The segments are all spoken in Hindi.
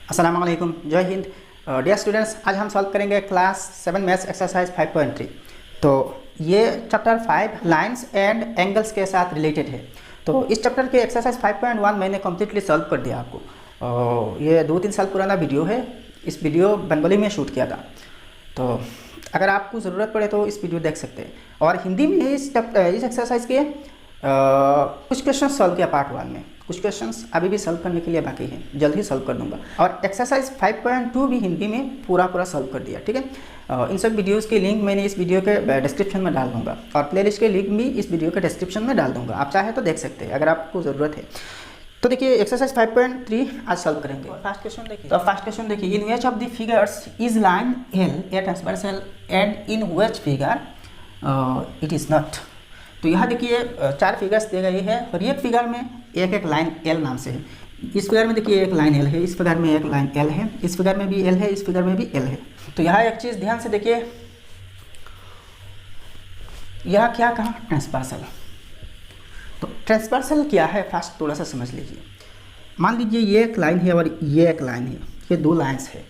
अस्सलाम वालेकुम, जय हिंद। डियर स्टूडेंट्स, आज हम सॉल्व करेंगे क्लास 7 मैथ्स एक्सरसाइज 5.3। तो ये चैप्टर 5 लाइंस एंड एंगल्स के साथ रिलेटेड है। तो इस चैप्टर के एक्सरसाइज 5.1 मैंने कम्प्लीटली सॉल्व कर दिया आपको। ये 2-3 साल पुराना वीडियो है। इस वीडियो बंगाली में शूट किया था, तो अगर आपको ज़रूरत पड़े तो इस वीडियो देख सकते हैं। और हिंदी में इस एक्सरसाइज के कुछ क्वेश्चन सॉल्व किया पार्ट 1 में। कुछ क्वेश्चंस अभी भी सॉल्व करने के लिए बाकी हैं, जल्द ही सॉल्व कर दूंगा। और एक्सरसाइज 5.2 भी हिंदी में पूरा सॉल्व कर दिया, ठीक है। इन सब वीडियोस के लिंक मैंने इस वीडियो के डिस्क्रिप्शन में डाल दूंगा, और प्लेलिस्ट के लिंक भी इस वीडियो के डिस्क्रिप्शन में डाल दूंगा। आप चाहे तो देख सकते हैं अगर आपको ज़रूरत है। तो देखिए एक्सरसाइज 5.3 आज सॉल्व करेंगे। फर्स्ट क्वेश्चन देखिए। तो फर्स्ट क्वेश्चन देखिए, in which of the figures is line L a transversal and in which figure it is not. तो यहाँ देखिए 4 फिगर्स दिए गए हैं, और एक फिगर में एक लाइन एल नाम से है। इस फिगर में देखिए एक लाइन एल है, इस फिगर में एक लाइन एल है, इस फिगर में भी एल है, इस फिगर में भी एल है। तो यहाँ एक चीज़ ध्यान से देखिए, यह क्या कहा, ट्रांसवर्सल। तो ट्रांसवर्सल क्या है फर्स्ट थोड़ा सा समझ लीजिए। मान लीजिए ये एक लाइन है और ये एक लाइन है, ये 2 लाइन्स है।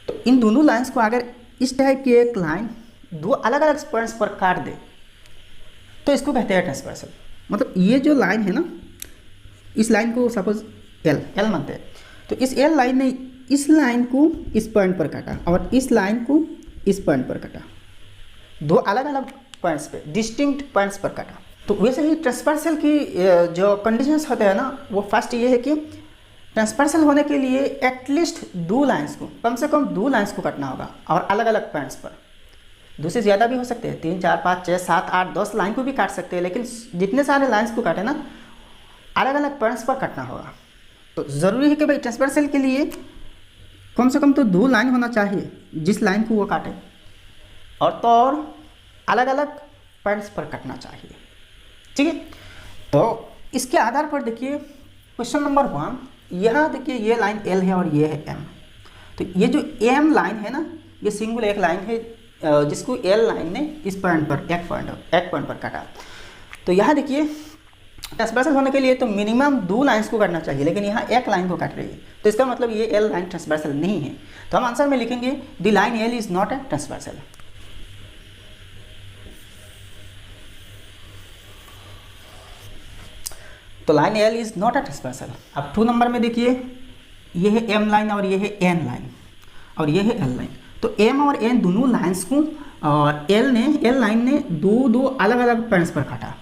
तो इन दोनों लाइन्स को अगर इस टाइप की एक लाइन 2 अलग अलग पॉइंट्स पर काट दे तो इसको कहते हैं ट्रांसवर्सल। मतलब ये जो लाइन है ना, इस लाइन को सपोज एल मानते हैं, तो इस एल लाइन ने इस लाइन को इस पॉइंट पर काटा और इस लाइन को इस पॉइंट पर काटा, 2 अलग अलग पॉइंट्स पे, डिस्टिंक्ट पॉइंट्स पर काटा। तो वैसे ही ट्रांसवर्सल की जो कंडीशंस होते हैं ना, वो फर्स्ट ये है कि ट्रांसवर्सल होने के लिए एटलीस्ट 2 लाइन्स को, कम से कम 2 लाइन्स को काटना होगा, और अलग अलग पॉइंट्स पर। 2 से ज़्यादा भी हो सकते हैं, 3, 4, 5, 6, 7, 8, 10 लाइन को भी काट सकते हैं, लेकिन जितने सारे लाइन्स को काटे ना, अलग अलग पॉइंट्स पर काटना होगा। तो ज़रूरी है कि भाई ट्रांसवर्सल के लिए कम से कम तो 2 लाइन होना चाहिए जिस लाइन को वो काटे, और अलग अलग पॉइंट्स पर काटना चाहिए, ठीक है। तो इसके आधार पर देखिए क्वेश्चन नंबर 1, यहाँ देखिए ये लाइन एल है और ये है एम। तो ये जो एम लाइन है ना, ये सिंगल एक लाइन है जिसको एल लाइन ने इस पॉइंट पर एक पॉइंट पर काटा। तो यहाँ देखिए ट्रांसवर्सल होने के लिए तो मिनिमम 2 लाइन्स को काटना चाहिए, लेकिन यहाँ एक लाइन को काट रही है, तो इसका मतलब ये एल लाइन ट्रांसवर्सल नहीं है। तो हम आंसर में लिखेंगे the line L is not a transversal. तो line L is not a transversal. अब 2 नंबर में देखिए, ये है एम लाइन और ये है एन लाइन और ये है एल लाइन। तो एम और एन दोनों लाइन्स को और एल लाइन ने 2 अलग अलग पॉइंट्स पर काटा।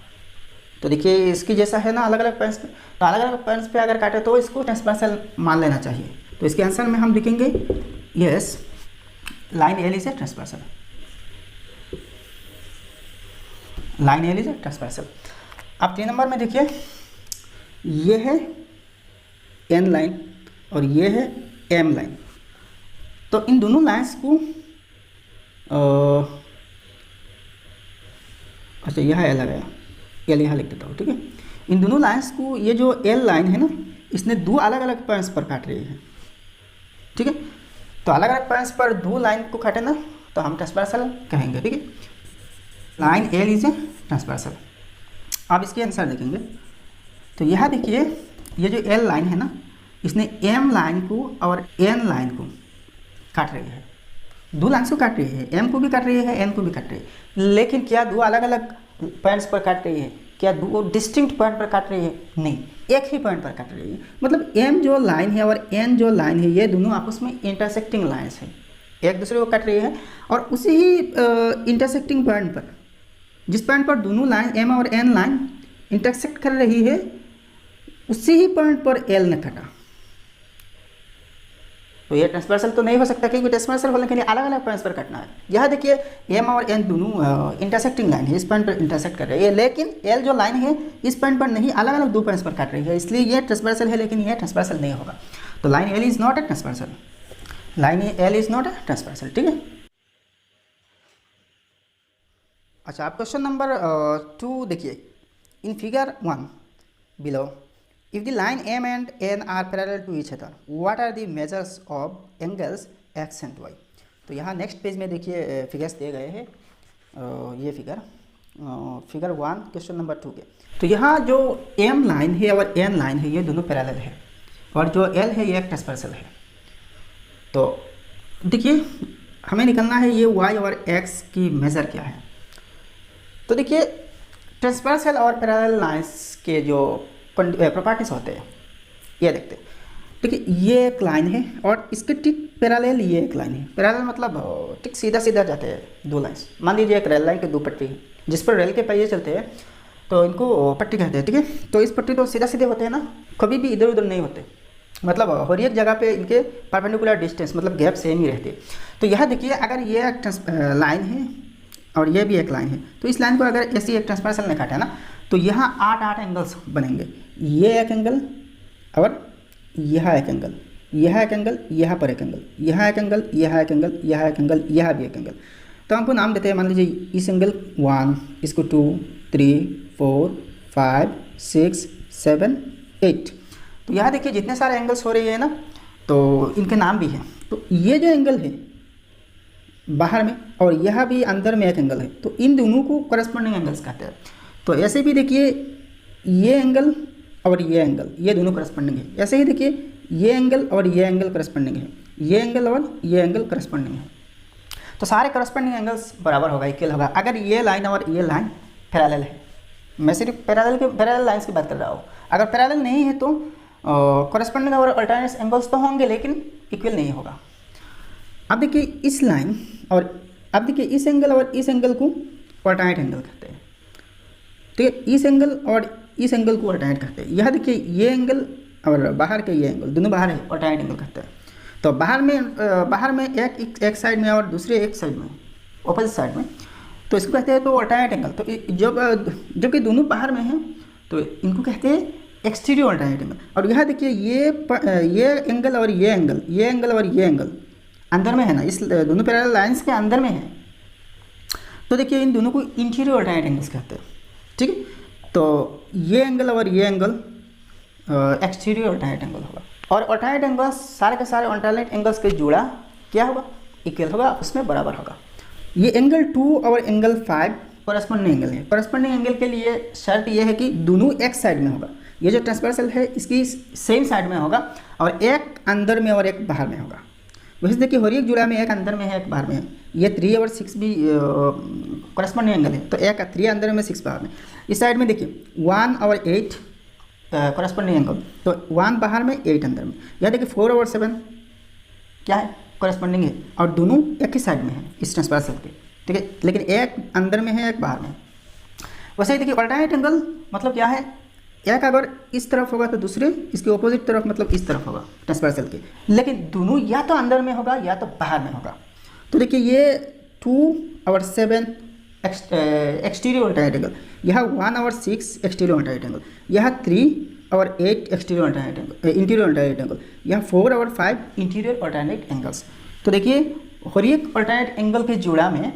तो देखिए इसकी जैसा है ना, अलग अलग पॉइंट्स पे, तो अलग अलग पॉइंट्स पे अगर काटे तो इसको ट्रांसवर्सल मान लेना चाहिए। तो इसके आंसर में हम लिखेंगे yes, line L is a transversal. Line L is a transversal. अब 3 नंबर में देखिए, ये है एन लाइन और ये है एम लाइन। तो इन दोनों लाइन्स को अच्छा यहाँ एल आ गया, एल यहाँ लिख देता हूँ, ठीक है। इन दोनों लाइन्स को, ये जो एल लाइन है ना, इसने 2 अलग अलग पॉइंट्स पर काट रही है, ठीक है। तो अलग अलग पॉइंट्स पर 2 लाइन को काटे ना, तो हम ट्रांसवर्सल कहेंगे, ठीक है। Line L is a transversal. अब इसके आंसर देखेंगे। तो यहाँ देखिए ये जो एल लाइन है ना, इसने एम लाइन को और एन लाइन को काट रही है, 2 लाइन्स को काट रही है, एम को भी काट रही है, एन को भी काट रही है। लेकिन क्या 2 अलग अलग पॉइंट्स पर काट रही है? क्या 2 डिस्टिंक्ट पॉइंट पर काट रही है? नहीं, एक ही पॉइंट पर काट रही है। मतलब एम जो लाइन है और एन जो लाइन है, ये दोनों आपस में इंटरसेक्टिंग लाइन्स है, एक दूसरे को काट रही है। और उसी ही इंटरसेक्टिंग पॉइंट पर, जिस पॉइंट पर दोनों लाइन एम और एन लाइन इंटरसेक्ट कर रही है, उसी ही पॉइंट पर एल ने काटा। तो ये ट्रांसवर्सल तो नहीं हो सकता, क्योंकि ट्रांसवर्सल होने के लिए अलग अलग पॉइंट्स पर काटना है। यहाँ देखिए एम और एन दोनों इंटरसेक्टिंग लाइन है, इस पॉइंट पर इंटरसेक्ट कर रही है, लेकिन एल जो लाइन है इस पॉइंट पर नहीं, अलग अलग 2 पॉइंट्स पर काट रही है, इसलिए ये ट्रांसवर्सल है, लेकिन ये ट्रांसवर्सल नहीं होगा। तो line L is not a transversal. Line L is not a transversal, ठीक है। अच्छा, आप क्वेश्चन नंबर 2 देखिए। In figure 1 below, if the line M and N are parallel to each other, what are the measures of angles X and Y? तो यहाँ नेक्स्ट पेज में देखिए फिगर्स दिए गए हैं। ये फिगर 1 क्वेश्चन नंबर 2 के। तो यहाँ जो M लाइन है और N लाइन है, ये दोनों पैरेलल है, और जो L है ये एक ट्रांसवर्सल है। तो देखिए हमें निकलना है ये y और x की मेज़र क्या है। तो देखिए ट्रांसवर्सल और पैरेलल लाइंस के जो प्रॉपर्टीज होते हैं ये देखते हैं। देखिए ये एक लाइन है और इसके ठीक पैरेलल ये एक लाइन है। पैरेलल मतलब ठीक सीधा सीधा जाते हैं दो लाइंस। मान लीजिए एक रेल लाइन के दो पट्टी है जिस पर रेल के पहिए चलते हैं, तो इनको पट्टी कहते हैं, ठीक है। तो इस पट्टी तो सीधा सीधे होते हैं ना, कभी भी इधर उधर नहीं होते, मतलब हर एक जगह पे इनके परपेंडिकुलर डिस्टेंस मतलब गैप सेम ही रहती है। तो यह देखिए अगर ये एक लाइन है और ये भी एक लाइन है, तो इस लाइन को अगर ऐसी एक ट्रांसवर्सल ने काटा ना, तो यहाँ 8 एंगल्स बनेंगे। ये एक एंगल और यह एक एंगल, यह एक एंगल, यहाँ पर एक एंगल, यहाँ एक एंगल, यहाँ एक एंगल, यहाँ एक एंगल, यहाँ भी एक एंगल। तो हमको नाम देते हैं, मान लीजिए इस एंगल 1, इसको 2, 3, 4, 5, 6, 7, 8। तो यहाँ देखिए जितने सारे एंगल्स हो रही है ना, तो इनके नाम भी हैं। तो ये जो एंगल है बाहर में और यह भी अंदर में एक एंगल है, तो इन दोनों को करस्पॉन्डिंग एंगल्स कहते हैं। तो ऐसे भी देखिए ये एंगल और ये एंगल ये दोनों करस्पॉन्डिंग है। ऐसे ही देखिए ये एंगल और ये एंगल करस्पॉन्डिंग है, ये एंगल और ये एंगल करस्पॉन्डिंग है। तो सारे करस्पॉन्डिंग एंगल्स बराबर होगा, इक्वल होगा। अगर ये लाइन और ये लाइन पैरेलल है, मैं सिर्फ पैरेलल लाइंस की बात कर रहा हूँ। अगर पैरेलल नहीं है तो करस्पॉन्डिंग और अल्टरनेट एंगल्स तो होंगे लेकिन इक्वल नहीं होगा। अब देखिए इस लाइन और अब देखिए इस एंगल और इस एंगल को अल्टरनेट एंगल कहते हैं, ठीक है। इस एंगल और इस एंगल को अल्टरनेट कहते हैं। यह देखिए ये एंगल और बाहर के ये एंगल दोनों बाहर है, अल्टरनेट एंगल कहते हैं। तो बाहर में एक साइड में और दूसरे एक साइड में ऑपोजिट साइड में, तो इसको कहते हैं तो अल्टरनेट एंगल। तो जो कि दोनों बाहर में हैं तो इनको कहते हैं एक्सटीरियर अल्टरनेट एंगल। और यहाँ देखिए ये एंगल और ये एंगल और ये एंगल अंदर में है ना, इस दोनों पैरेलल लाइंस के अंदर में है। तो देखिए इन दोनों को इंटीरियर अल्टरनेट एंगल्स कहते हैं, ठीक है। तो ये एंगल और ये एंगल एक्सटीरियर अल्टरनेट एंगल होगा। और अल्टरनेट एंगल्स सारे के सारे अल्टरनेट एंगल्स के जोड़ा क्या होगा, इक्वल होगा, उसमें बराबर होगा। ये एंगल 2 और एंगल 5 करस्पॉन्डिंग एंगल है। करस्पॉन्डिंग एंगल के लिए शर्त यह है कि दोनों एक साइड में होगा। ये जो ट्रांसवर्सल है इसकी सेम साइड में होगा और एक अंदर में और एक बाहर में होगा। वैसे देखिए हर एक जुड़ा में एक अंदर में है एक बाहर में है। ये 3 और 6 भी करस्पॉन्डिंग एंगल है, तो एक 3 अंदर में 6 बाहर में। इस साइड में देखिए 1 और 8 करस्पॉन्डिंग एंगल, तो 1 बाहर में 8 अंदर में। यहाँ देखिए 4 और 7 क्या है, करस्पॉन्डिंग है और दोनों एक ही साइड में है इस ट्रांसवर्सल के, ठीक है। लेकिन एक अंदर में है एक बाहर में। वैसे ही देखिए अल्टरनेट एंगल मतलब क्या है, एक अगर इस तरफ होगा तो दूसरे इसके ऑपोजिट तरफ मतलब इस तरफ होगा ट्रांसवर्सल के, लेकिन दोनों या तो अंदर में होगा या तो बाहर में होगा। तो देखिए ये 2 और 7 एक्सटीरियर अल्टरनेट एंगल, यह 1 और 6 एक्सटीरियर अल्टरनेट एंगल, यह 3 और 8 exterior alternate angle interior alternate angle, यह 4 और 5 इंटीरियर अल्टरनेट एंगल्स। तो देखिए हर एक अल्टरनेट एंगल के जोड़ा में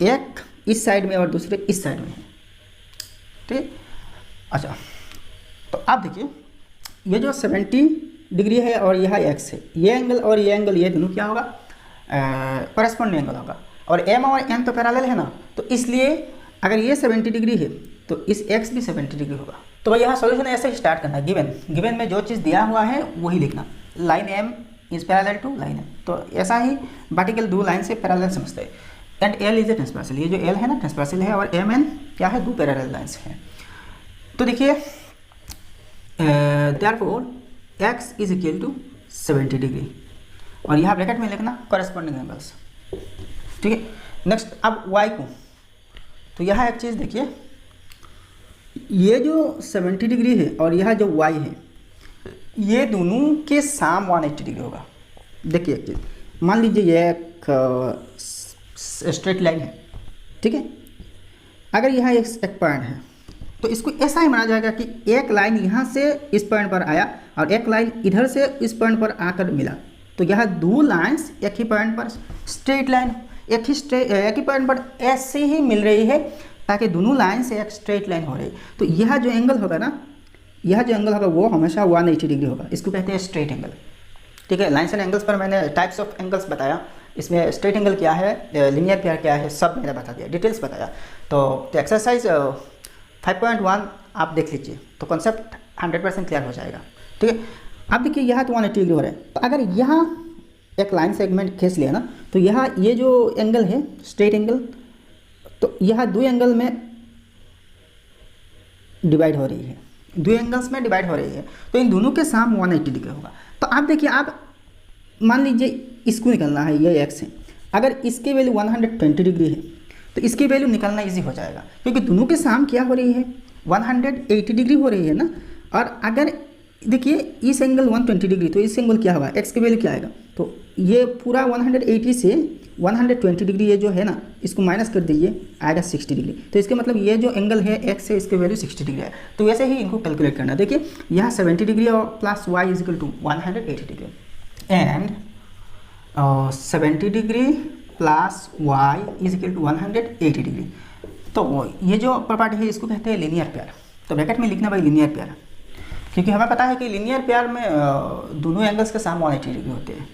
एक इस साइड में और दूसरे इस साइड में है, ठीक। अच्छा तो आप देखिए ये जो 70 डिग्री है और यह x है, ये एंगल और ये एंगल ये दोनों क्या होगा, करस्पॉन्डिंग एंगल होगा। और m और n तो पैरेलल है ना, तो इसलिए अगर ये 70 डिग्री है तो इस x भी 70 डिग्री होगा। तो भाई यहाँ सॉल्यूशन ऐसे ही स्टार्ट करना है। गिवन में जो चीज़ दिया हुआ है वही लिखना, line m is parallel to line m। तो ऐसा ही वर्टिकल दो लाइन से पैरेलल समझते हैं। And l is a transversal, ये जो l है ना ट्रांसवर्सल है और m n क्या है, दो पैरेलल लाइन्स हैं। तो देखिए therefore x is equal to 70 degree और यहाँ ब्रैकेट में लिखना करस्पॉन्डिंग एंगल्स, ठीक है। नेक्स्ट अब y को, तो यह एक चीज़ देखिए, ये जो 70 डिग्री है और यह जो y है ये दोनों के साम 180 डिग्री होगा। देखिए एक चीज़, मान लीजिए ये एक स्ट्रेट लाइन है, ठीक है। अगर यहाँ एक पॉइंट है तो इसको ऐसा ही माना जाएगा कि एक लाइन यहाँ से इस पॉइंट पर आया और एक लाइन इधर से इस पॉइंट पर आकर मिला, तो यह दो लाइंस एक ही पॉइंट पर स्ट्रेट लाइन एक ही पॉइंट पर ऐसे ही मिल रही है ताकि दोनों लाइन से एक स्ट्रेट लाइन हो रही है। तो यह जो एंगल होगा ना, यह जो एंगल होगा वो हमेशा 180 डिग्री होगा। इसको कहते हैं स्ट्रेट एंगल, ठीक है। लाइन्स एंड एंगल्स पर मैंने टाइप्स ऑफ एंगल्स बताया, इसमें स्ट्रेट एंगल क्या है, लीनियर पेयर क्या है, सब मैंने बता दिया, डिटेल्स बताया। तो एक्सरसाइज 5.1 आप देख लीजिए तो कॉन्सेप्ट 100% क्लियर हो जाएगा, ठीक है। अब देखिए यहाँ तो 180 डिग्री हो रहा है, तो अगर यहाँ एक लाइन सेगमेंट खींच लिया ना, तो यहाँ ये जो एंगल है स्ट्रेट एंगल, तो यहाँ दो एंगल में डिवाइड हो रही है, दो एंगल्स में डिवाइड हो रही है, तो इन दोनों के साम 180 डिग्री होगा। तो आप देखिए, आप मान लीजिए इसको निकलना है, ये एक्स है, अगर इसकी वैल्यू 120 डिग्री है तो इसकी वैल्यू निकालना इजी हो जाएगा, क्योंकि दोनों के साम क्या हो रही है 180 डिग्री हो रही है ना। और अगर देखिए इस एंगल 120 डिग्री, तो इस एंगल क्या हुआ, एक्स की वैल्यू क्या आएगा, तो ये पूरा 180 से 120 डिग्री ये जो है ना, इसको माइनस कर दीजिए, आएगा 60 डिग्री। तो इसके मतलब ये जो एंगल है एक्स से इसकी वैल्यू 60 डिग्री है। तो वैसे ही इनको कैलकुलेट करना, देखिए यहाँ 70 डिग्री और plus Y is equal to 180 degree and 70 degree plus Y is equal to 180 degree. तो ये जो प्रॉपर्टी है इसको कहते हैं लीनियर पेयर। तो ब्रैकेट में लिखना भाई लीनियर पेयर, क्योंकि हमें पता है कि लीनियर पेयर में दोनों एंगल्स के साम 180 डिग्री होते हैं,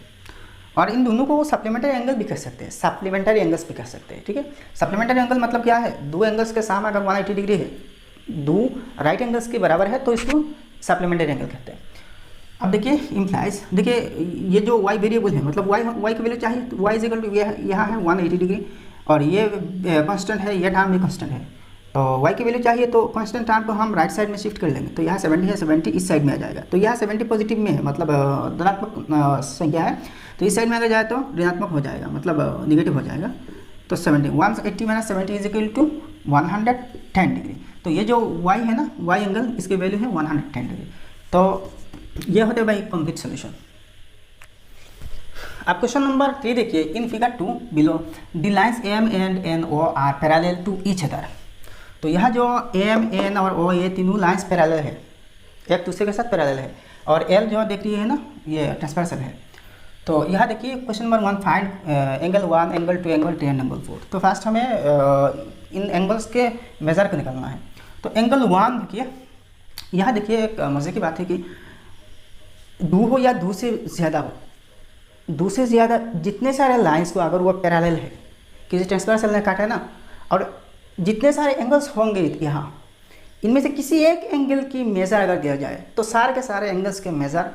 और इन दोनों को सप्लीमेंट्री एंगल भी कह सकते हैं, सप्लीमेंट्री एंगल्स भी कह सकते हैं। ठीक है, सप्लीमेंट्री एंगल मतलब क्या है, दो एंगल्स के साम अगर 180 डिग्री है, दो राइट एंगल्स के बराबर है, तो इसको सप्लीमेंट्री एंगल कहते हैं। अब देखिए इम्प्लाइज, देखिए ये जो y वेरिएबल है, मतलब y की वैल्यू चाहिए, तो y इज इक्वल टू यहाँ है 180 डिग्री, और ये कांस्टेंट है, ये टर्म भी कांस्टेंट है। तो y की वैल्यू चाहिए, तो कांस्टेंट टर्म को हम राइट साइड में शिफ्ट कर लेंगे, तो यहाँ 70 है, 70 इस साइड में आ जाएगा, तो यहाँ 70 पॉजिटिव में है, मतलब धनात्मक संख्या है, तो इस साइड में अगर जाए तो ऋणात्मक हो जाएगा, मतलब निगेटिव हो जाएगा। तो 70 180 minus 70 is equal to 110 degree. तो ये जो y है ना, y एंगल, इसकी वैल्यू है 110 डिग्री। तो ये होते भाई कंप्लीट सॉल्यूशन। अब क्वेश्चन नंबर 3 देखिए, in figure 2 below the lines M and N O are parallel to each other. तो यह जो एम एन और ओ, ये तीनों लाइंस पैरेलल है, एक दूसरे के साथ पैरेलल है, और एल जो देख रही है ना, ये ट्रांसवर्सल है। तो यहाँ देखिए question number 1 find angle 1, angle 2, angle 3 and angle 4। तो फर्स्ट हमें इन एंगल्स के मेजर को निकालना है। तो एंगल 1 देखिए, यहाँ देखिए एक मज़े की बात है कि दो हो या दो से ज़्यादा हो, दो से ज़्यादा जितने सारे लाइंस को अगर वो पैरेलल है, किसी ट्रांसवर्सल ने काटा है ना, और जितने सारे एंगल्स होंगे यहाँ, इनमें से किसी एक एंगल की मेज़र अगर दिया जाए तो सारे के सारे एंगल्स के मेज़र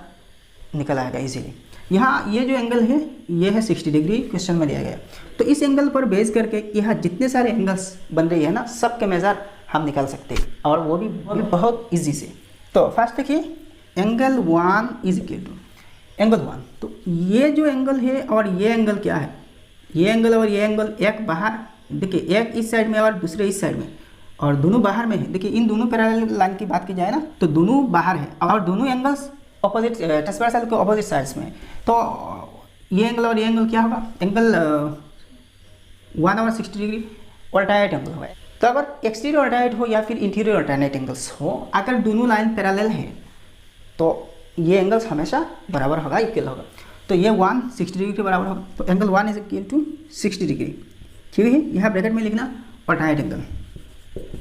निकल आएगा इजीली। यहाँ ये जो एंगल है ये है 60 डिग्री, क्वेश्चन में दिया गया। तो इस एंगल पर बेस करके यहाँ जितने सारे एंगल्स बन रही है ना, सब के मेज़र हम निकाल सकते हैं, और वो भी बहुत ईजी से। तो फर्स्ट देखिए angle 1 is equal to angle 1। तो ये जो एंगल है और ये एंगल क्या है, ये एंगल और ये एंगल, एक बाहर देखिए, एक इस साइड में और दूसरे इस साइड में, और दोनों बाहर में है। देखिए इन दोनों पैरेलल लाइन की बात की जाए ना, तो दोनों बाहर है, और दोनों एंगल्स ऑपोजिट ट्रांसवर्सल के ऑपोजिट साइड्स में। तो ये एंगल और ये एंगल क्या होगा, एंगल 1 और 60 डिग्री अल्टरनेट एंगल होगा। तो अगर एक्सटीरियर अल्टरनेट हो या फिर इंटीरियर अल्टरनेट एंगल्स हो, अगर दोनों लाइन पैरेलल है तो ये एंगल्स हमेशा बराबर होगा, इक्वल होगा। तो ये 160 डिग्री के बराबर होगा, तो angle 1 is equal to 60 degree. ठीक है, यहाँ ब्रैकेट में लिखना अल्टरनेट एंगल।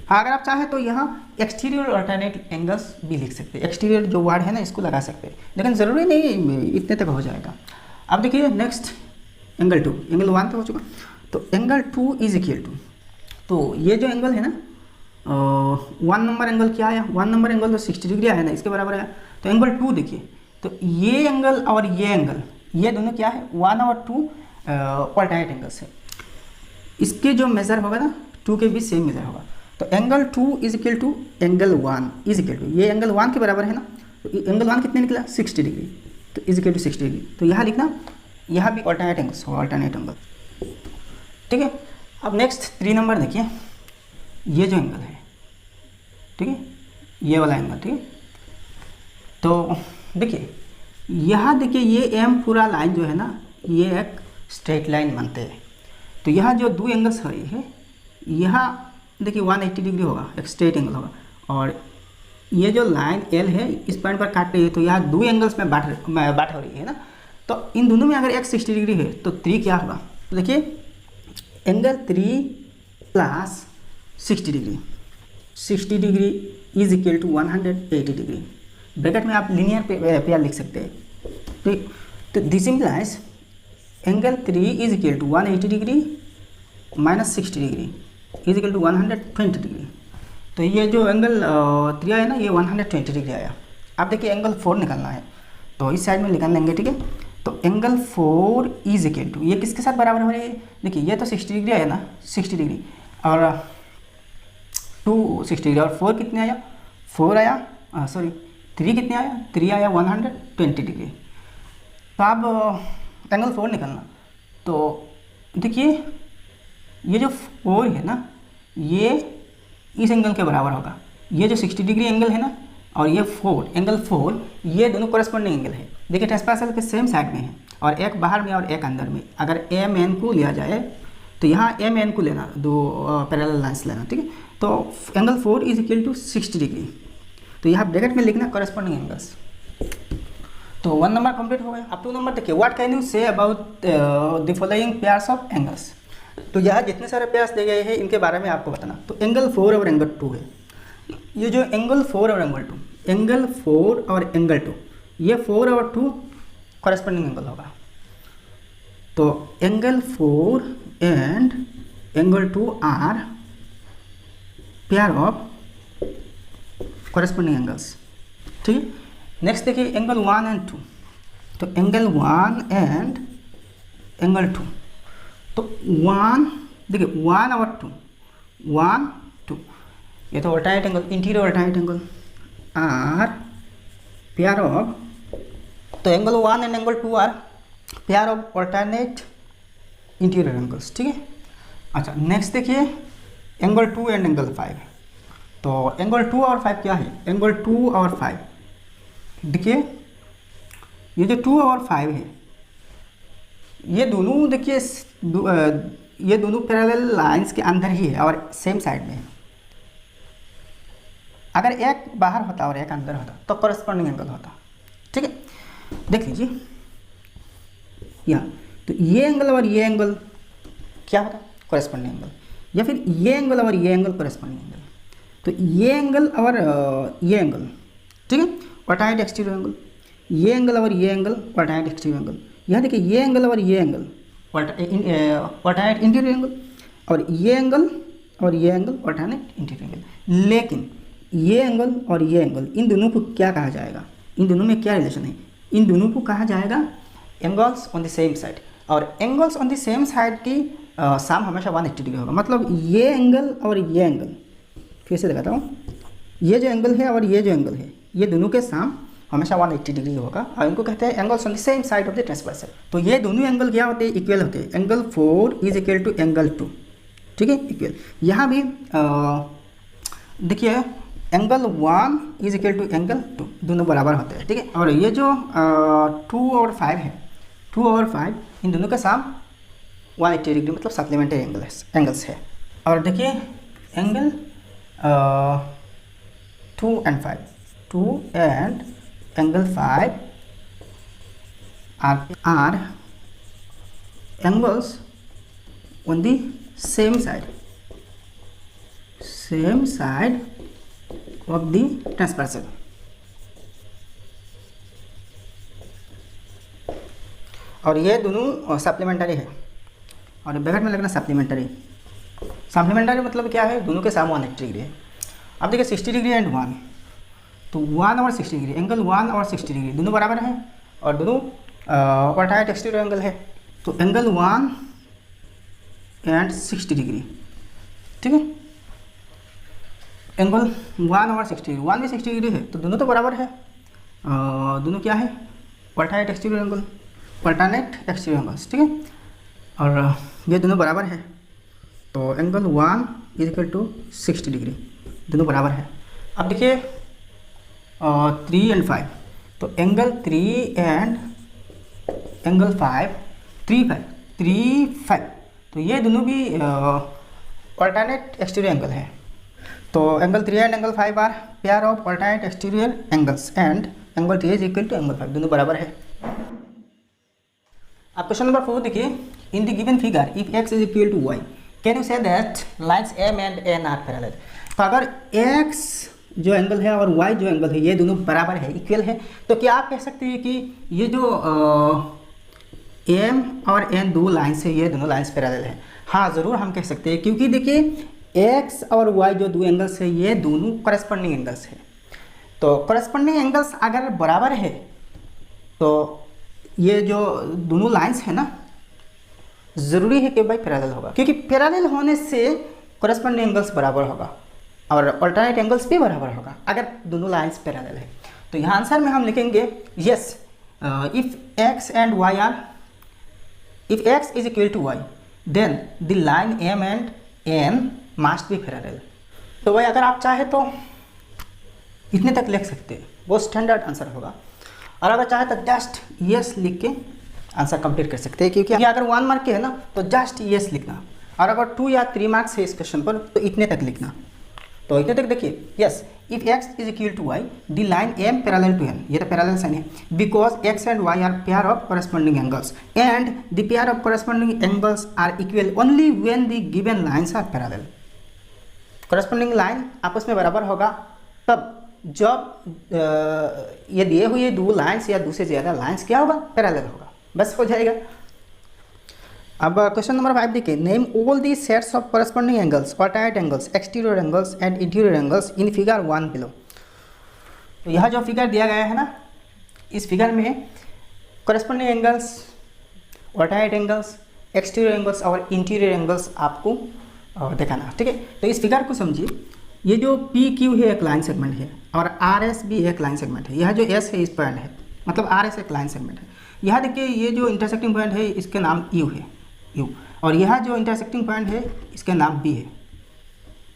हाँ, अगर आप चाहें तो यहाँ एक्सटीरियर अल्टरनेट एंगल्स भी लिख सकते हैं, एक्सटीरियर जो वर्ड है ना इसको लगा सकते हैं, लेकिन ज़रूरी नहीं इतने तक हो जाएगा। अब देखिए नेक्स्ट एंगल 2, एंगल 1 तो हो चुका, तो एंगल 2 इज इक्वल टू, तो ये जो एंगल है ना 1 नंबर एंगल क्या आया, 1 नंबर एंगल तो 60 डिग्री आया ना, इसके बराबर आया। तो एंगल 2 देखिए, तो ये एंगल और ये एंगल, ये दोनों क्या है, 1 और 2 अल्टरनेट एंगल्स है। इसके जो मेजर होगा ना 2 के बीच सेम मेजर होगा। तो angle 2 is equal to angle 1 is equal to, ये एंगल 1 के बराबर है ना, तो एंगल 1 कितने निकला 60 डिग्री, तो इज इक्वल टू 60 डिग्री। तो यहाँ लिखना, यहाँ भी अल्टरनेट एंगल्स होगा, अल्टरनेट एंगल। ठीक है, अब नेक्स्ट 3 नंबर देखिए, ये जो एंगल है, ठीक है, ये वाला एंगल, ठीक है। तो देखिए यहाँ देखिए ये एम पूरा लाइन जो है ना, ये एक स्ट्रेट लाइन बनते हैं। तो यहाँ जो दो एंगल्स हो रही है, यहाँ देखिए 180 डिग्री होगा, एक स्ट्रेट एंगल होगा, और ये जो लाइन एल है इस पॉइंट पर काट रही है, तो यहाँ दो एंगल्स में बांट हो रही है ना। तो इन दोनों में अगर एक 60 डिग्री है तो 3 क्या होगा, तो देखिए angle 3 plus 60 degree, 60 degree is equal to 180 degree. Bracket में आप लीनियर पेयर लिख सकते हैं। तो this implies angle 3 is equal to 180 degree minus 60 degree is equal to 120 degree. तो ये जो एंगल 3 आया ना, ये 120 डिग्री आया। अब देखिए एंगल 4 निकालना है, तो इस साइड में निकाल लेंगे, ठीक है। तो एंगल 4 इज इक्वल टू, ये किसके साथ बराबर हो रही है? देखिए ये तो 60 डिग्री आया ना, 60 डिग्री, और 2 60 डिग्री, और 4 कितने आया? 4 आया, सॉरी 3 कितने आया? 3 आया 120 डिग्री। तो अब एंगल 4 निकलना, तो देखिए ये जो 4 है ना, ये इस एंगल के बराबर होगा। ये जो 60 डिग्री एंगल है ना, और ये 4 एंगल 4, ये दोनों कोरस्पॉन्डिंग एंगल है। देखिए ट्रांसवर्सल के सेम साइड में है, और एक बाहर में और एक अंदर में। अगर एम एन को लिया जाए तो यहाँ एम एन को लेना, दो पैरेलल लाइन्स लेना, ठीक है। तो angle 4 is equal to 60 degree, तो यहाँ ब्रैकेट में लिखना कोरस्पॉन्डिंग एंगल्स। तो 1 नंबर कंप्लीट हो गया। अब 2 नंबर देखिए, what can you say about the following pairs of angles. तो यहाँ जितने सारे पेयर्स दिए गए हैं इनके बारे में आपको बताना। तो एंगल 4 और एंगल 2 है। ये जो एंगल 4 और एंगल 2, एंगल 4 और एंगल 2, ये 4 और 2 कॉरेस्पॉन्डिंग एंगल होगा। तो angle 4 and angle 2 are pair of corresponding angles, ठीक है। नेक्स्ट देखिए एंगल 1 एंड 2। तो एंगल 1 एंड एंगल 2, तो 1 देखिए 1 और 2, 1 2, ये तो alternate angle, interior alternate angle are pair of, तो angle 1 and angle 2 are pair of alternate interior angles, ठीक है। अच्छा नेक्स्ट देखिए एंगल 2 एंड एंगल 5। तो एंगल 2 और 5 क्या है? एंगल 2 और 5, देखिए ये जो 2 और 5 है, ये दोनों देखिए ये दोनों पैरेलल लाइंस के अंदर ही है और सेम साइड में है। अगर एक बाहर होता और एक अंदर होता तो कॉरेस्पॉन्डिंग एंगल होता, ठीक है। देख लीजिए यहाँ, तो ये एंगल और ये एंगल क्या होता? Corresponding angle. या फिर ये एंगल और ये एंगल कॉरेस्पॉन्डिंग एंगल। तो ये एंगल और ये एंगल, ठीक है, अल्टरनेट एक्सटीरियर एंगल। ये एंगल और ये एंगल अल्टरनेट एक्सटीरियर एंगल। यहाँ देखिए ये एंगल और ये एंगल अल्टरनेट इंटीरियर एंगल, और ये एंगल और ये एंगल अल्टरनेट इंटीरियर एंगल। लेकिन ये एंगल और ये एंगल, इन दोनों को क्या कहा जाएगा? इन दोनों में क्या रिलेशन है? इन दोनों को कहा जाएगा angles on the same side. और angles on the same side की साम हमेशा 180 डिग्री होगा। मतलब ये एंगल और ये एंगल, फिर से दिखाता हूँ, ये जो एंगल है और ये जो एंगल है, ये दोनों के साम हमेशा 180 डिग्री होगा, और इनको कहते हैं angles on the same side of the transversal. तो ये दोनों एंगल क्या होते हैं? इक्वल होते हैं। Angle 4 is equal to angle 2, ठीक है, इक्वल। यहाँ भी देखिए angle 1 is equal to angle 2, दोनों बराबर होते हैं, ठीक है। और ये जो 2 और 5 है, 2 और 5 इन दोनों का साम 180 डिग्री, मतलब सप्लीमेंट्री एंगल्स है। और देखिए angle 2 and 5, 2 and angle 5 are angles on the same side of the transversal। और ये दोनों सप्लीमेंट्री है, और ब्रैकेट में लगना सप्लीमेंट्री। सप्लीमेंट्री मतलब क्या है? दोनों के साम 180 डिग्री है। अब देखिए 60 डिग्री एंड 1, तो 1 और 60 डिग्री, एंगल 1 और 60 डिग्री दोनों बराबर हैं, और दोनों अल्टरनेट एक्सटीरियर एंगल है। तो एंगल 1 एंड 60 डिग्री, ठीक है। एंगल 1 और 60 डिग्री, 1 भी 60 डिग्री है, तो दोनों तो बराबर है। दोनों क्या है? Alternate exterior angle, alternate exterior angles, ठीक है। और ये दोनों बराबर है, तो angle 1 is equal to 60 degree, दोनों बराबर है। अब देखिए 3 एंड 5, तो एंगल 3 एंड एंगल 5, 3 5, तो ये दोनों भी अल्टरनेट एक्सटीरियर एंगल है। तो angle 3 and angle 5 are pair of alternate exterior angles, and angle 3 is equal to angle 5, दोनों बराबर है। अब क्वेश्चन नंबर 4 देखिए, in the given figure if x is equal to y can you say that lines m and n are parallel. तो अगर x जो एंगल है और y जो एंगल है ये दोनों बराबर है, इक्वल है, तो क्या आप कह सकते हैं कि ये जो m और n दो लाइन्स है, ये दोनों लाइन्स पैरेलल है? हाँ ज़रूर हम कह सकते हैं, क्योंकि देखिए x और y जो दो एंगल्स है ये दोनों कॉरेस्पॉन्डिंग एंगल्स है। तो कॉरेस्पॉन्डिंग एंगल्स अगर बराबर है तो ये जो दोनों लाइंस है ना, ज़रूरी है कि भाई पैरेलल होगा, क्योंकि पैरेलल होने से कॉरेस्पॉन्डिंग एंगल्स बराबर होगा और अल्टरनेट एंगल्स भी बराबर होगा अगर दोनों लाइंस पैरेलल है। तो यहाँ आंसर में हम लिखेंगे yes, if X and Y are, if X is equal to Y then the line M and N must be parallel. तो भाई अगर आप चाहे तो इतने तक लिख सकते हैं, वो स्टैंडर्ड आंसर होगा। और अगर चाहे तो जस्ट यस लिख के आंसर कंप्लीट कर सकते हैं, क्योंकि अगर 1 मार्क के है ना तो जस्ट यस लिखना, और अगर 2 या 3 मार्क्स है इस क्वेश्चन पर तो इतने तक लिखना। तो इतने तक देखिए, yes if X is equal to Y the line M parallel to N, ये तो पैरेलल साइन है, because X and Y are pair of corresponding angles and the pair of corresponding angles are equal only when the given lines are parallel. Corresponding line आपस में बराबर होगा तब जब ये दिए हुए दो लाइन्स या दो से ज़्यादा लाइन्स क्या होगा, पैरेलल होगा, बस हो जाएगा। अब क्वेश्चन नंबर 5 देखिए, name all the sets of corresponding angles, alternate angles, exterior angles and interior angles in figure 1 below. तो यह जो फिगर दिया गया है ना, इस फिगर में corresponding angles, alternate angles, exterior angles और इंटीरियर एंगल्स आपको दिखाना, ठीक है। तो इस फिगर को समझिए, ये जो पी क्यू है एक लाइन सेगमेंट है और आर एस भी एक लाइन सेगमेंट है, यह जो एस है इस पॉइंट है, मतलब आर एस एक लाइन सेगमेंट है। यहाँ देखिए ये जो इंटरसेक्टिंग पॉइंट है इसके नाम यू है, यू, और यह जो इंटरसेक्टिंग पॉइंट है इसका नाम बी है।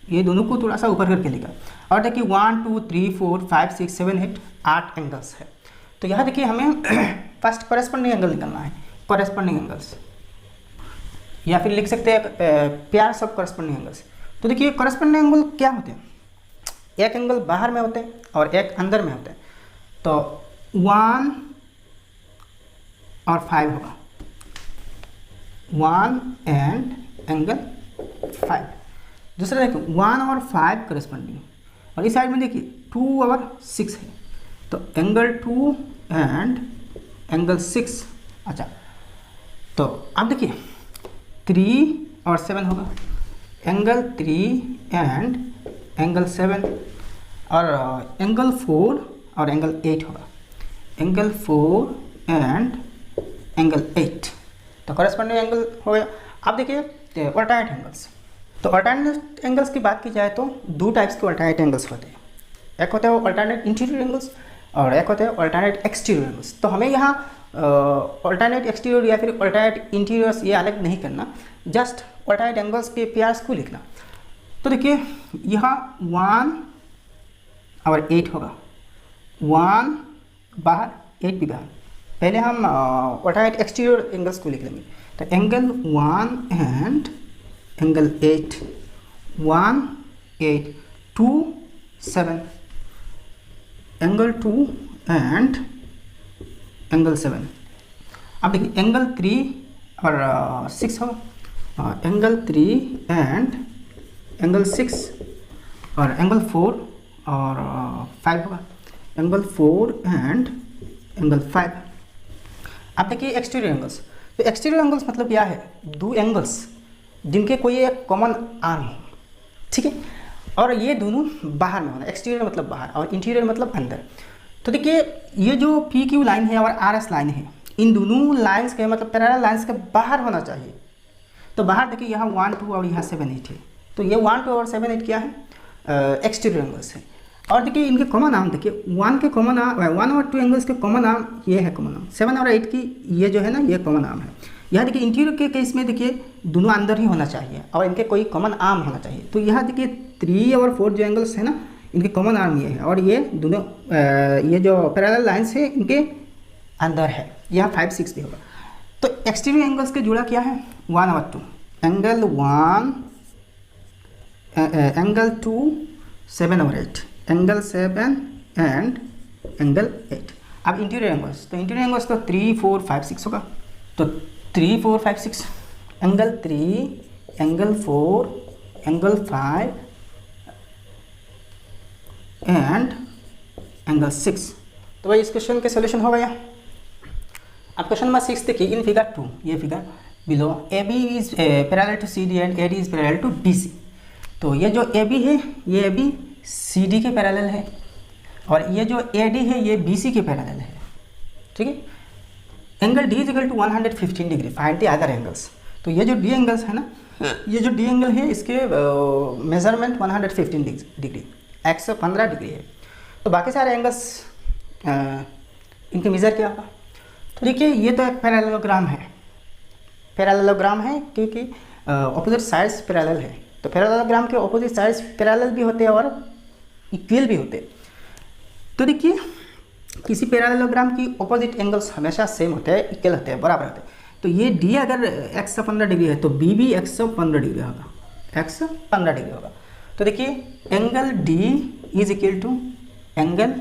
ये दोनों को थोड़ा सा ऊपर करके लिखा, और देखिए 1 2 3 4 5 6 7 8 8 एंगल्स है। तो यहाँ देखिए हमें फर्स्ट कॉरेस्पॉन्डिंग एंगल निकालना है, कॉरेस्पॉन्डिंग एंगल्स, या फिर लिख सकते हैं पेयर्स ऑफ कॉरेस्पॉन्डिंग एंगल्स। तो देखिए कॉरेस्पॉन्डिंग एंगल क्या होते हैं, एक एंगल बाहर में होते हैं और एक अंदर में होते हैं। तो 1 और 5 होगा, 1 एंड एंगल 5। दूसरा देखो 1 और 5 कॉरेस्पॉन्डिंग, और इस साइड में देखिए 2 और 6 है, तो एंगल 2 एंड एंगल 6। अच्छा, तो अब देखिए 3 और 7 होगा, एंगल 3 एंड एंगल 7, और एंगल 4 और एंगल 8 होगा, एंगल 4 एंड एंगल 8। तो कॉरेस्पॉन्डिंग एंगल हो गया। अब देखिए ऑल्टरनेट एंगल्स। तो ऑल्टरनेट एंगल्स की बात की जाए तो दो टाइप्स के ऑल्टरनेट एंगल्स होते हैं, एक होता है ऑल्टरनेट इंटीरियर एंगल्स और एक होता है ऑल्टरनेट एक्सटीरियर एंगल्स। तो हमें यहाँ ऑल्टरनेट एक्सटीरियर या फिर ऑल्टरनेट इंटीरियर्स ये अलग नहीं करना, जस्ट ऑल्टरनेट एंगल्स के पेयर्स को लिखना। तो देखिए यहाँ 1 और 8 होगा, 1 बाहर 8 भी बाहर। पहले हम ऑल्टरनेट एक्सटीरियर एंगल्स को लिख लेंगे। तो angle 1 and angle 8, 1 8 2 7, angle 2 and angle 7। अब देखिए एंगल 3 और 6 होगा, एंगल 3 एंड एंगल 6, और एंगल 4 और 5 होगा, एंगल 4 एंड एंगल 5। अब देखिए एक्सटीरियर एंगल्स। तो एक्सटीरियर एंगल्स मतलब क्या है, दो एंगल्स जिनके कोई एक कॉमन आर्म हो, ठीक है, और ये दोनों बाहर में होना, एक्सटीरियर मतलब बाहर और इंटीरियर मतलब अंदर। तो देखिए ये जो पी क्यू लाइन है और आर एस लाइन है, इन दोनों लाइंस के मतलब पैरेलल लाइंस के बाहर होना चाहिए। तो बाहर देखिए यहाँ 1 2 और यहाँ 7 8 है, तो ये 1 2 और 7 8 क्या है, एक्सटीरियर एंगल्स है। और देखिए इनके कॉमन आर्म, देखिए 1 के कॉमन आर्म, 1 और 2 एंगल्स के कॉमन आर्म ये है कॉमन आर्म, 7 और 8 की ये जो है ना ये कॉमन आर्म है। यहाँ देखिए इंटीरियर के केस में देखिए दोनों अंदर ही होना चाहिए और इनके कोई कॉमन आर्म होना चाहिए। तो यहाँ देखिए 3 और 4 जो एंगल्स है ना, इनके कॉमन आर्म ये है, और ये दोनों ये जो पैरेलल लाइंस है इनके अंदर है। यहाँ 5 6 भी होगा। तो एक्सटीरियर एंगल्स के जुड़ा क्या है, 1 और 2, एंगल 1 एंगल 2 7 और 8, एंगल 7 एंड एंगल 8। अब इंटीरियर एंगल्स, तो इंटीरियर एंगल्स तो 3 4 5 6 होगा। तो 3 4 5 6, angle 3 angle 4 angle 5 and angle 6। तो भाई इस क्वेश्चन के सोल्यूशन हो गया। अब क्वेश्चन नंबर 6 देखिए, इन फिगर 2, ये figure below A B is parallel to C D and A D is parallel to B C. तो ये जो ए बी है ये ए बी सी डी के पैरेलल है, और ये जो ए डी है ये बी सी के पैरेलल है, ठीक है। Angle D is equal to 115 degree, find the other angles. तो ये जो डी एंगल्स है ना, ये जो डी एंगल है इसके मेजरमेंट 115 डिग्री, एक्स 15 डिग्री है। तो बाकी सारे एंगल्स इनके मेजर क्या होगा? तो देखिए ये तो एक पैरेललोग्राम है, पैरेललोग्राम है क्योंकि ऑपोजिट साइड्स पैरेलल है। तो पैरेललोग्राम के ऑपोजिट साइड्स पैरेलल भी होते हैं और इक्वल भी होते हैं। तो देखिए किसी पैरेललोग्राम की ऑपोजिट एंगल्स हमेशा सेम होते हैं, इक्वल होते हैं, बराबर होते हैं। तो ये डी अगर एक्स 15 डिग्री है तो बी भी एक्स 15 डिग्री होगा, एक्स 15 डिग्री होगा। तो देखिए angle D is equal to angle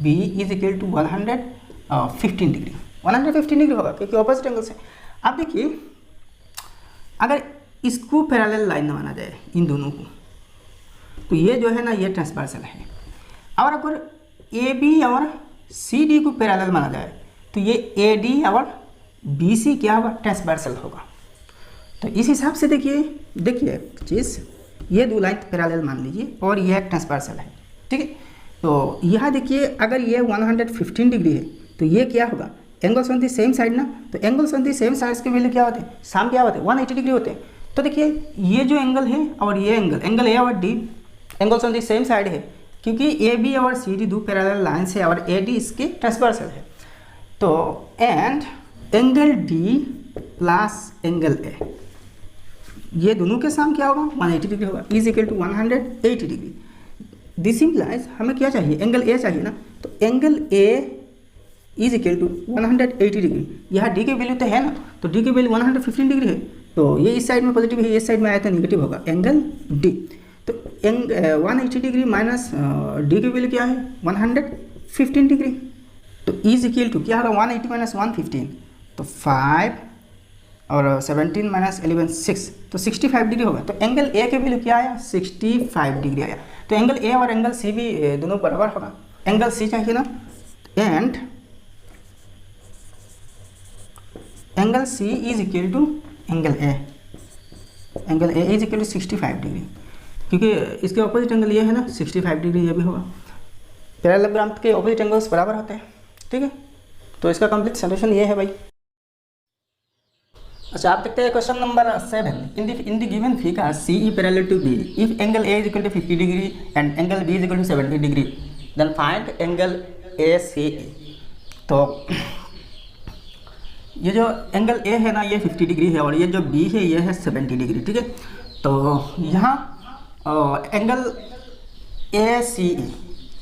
B is equal to 115 degree, 115 degree होगा क्योंकि ऑपोजिट एंगल्स है। अब देखिए अगर इसको पैरेलल लाइन माना जाए इन दोनों को, तो ये जो है ना ये ट्रांसवर्सल है। और अगर ए बी और सी डी को पैरेलल माना जाए तो ये ए डी और बी सी क्या होगा? ट्रांसवर्सल होगा। तो इस हिसाब से देखिए चीज़, ये दो लाइन पैरेलल मान लीजिए और ये एक ट्रांसवर्सल है, ठीक है। तो यहाँ देखिए अगर ये 115 डिग्री है तो ये क्या होगा? Angles on the same side ना, तो angles on the same sides के वैल्यू क्या होते हैं? साम क्या होते हैं? 180 डिग्री होते हैं। तो देखिए ये जो एंगल है और ये एंगल ए और D angles on the same side है क्योंकि ए बी और सी डी दो पैरेलल लाइन्स है और ए डी इसके ट्रांसवर्सल है। तो and angle D plus angle A, ये दोनों के साम क्या होगा? 180 डिग्री होगा, is equal to 180 degree. This implies हमें क्या चाहिए? एंगल ए चाहिए ना, तो angle A is equal to 180 degree. यहाँ डी की वैल्यू तो है ना, तो डी की वैल्यू 115 डिग्री है, तो ये इस साइड में पॉजिटिव है, इस साइड में आया तो नेगेटिव होगा, एंगल डी। तो 180 डिग्री माइनस डी की वैल्यू क्या है? 115 डिग्री। तो इज इक्वल टू क्या होगा? 180 माइनस 115, तो 5 और 17 माइनस 11 6, तो 65 डिग्री होगा। तो एंगल ए की वैल्यू क्या आया? 65 डिग्री आया। तो एंगल ए और एंगल सी भी दोनों बराबर होगा, एंगल सी चाहिए ना, and angle C is equal to angle A, angle A is equal to 65 degree क्योंकि इसके ऑपोजिट एंगल ये है ना 65 डिग्री, ये भी होगा। पैरेललोग्राम के ऑपोजिट एंगल्स बराबर होते हैं, ठीक है। तो इसका कंप्लीट सोल्यूशन ये है भाई। अच्छा आप देखते हैं question number 7। In the given figure C E parallel to B, if angle A is equal to 50 degree and angle B is equal to 70 degree, then find angle A C E. तो ये जो एंगल ए है ना ये 50 डिग्री है और ये जो बी है ये है 70 डिग्री, ठीक है। तो यहाँ एंगल ए सी ई,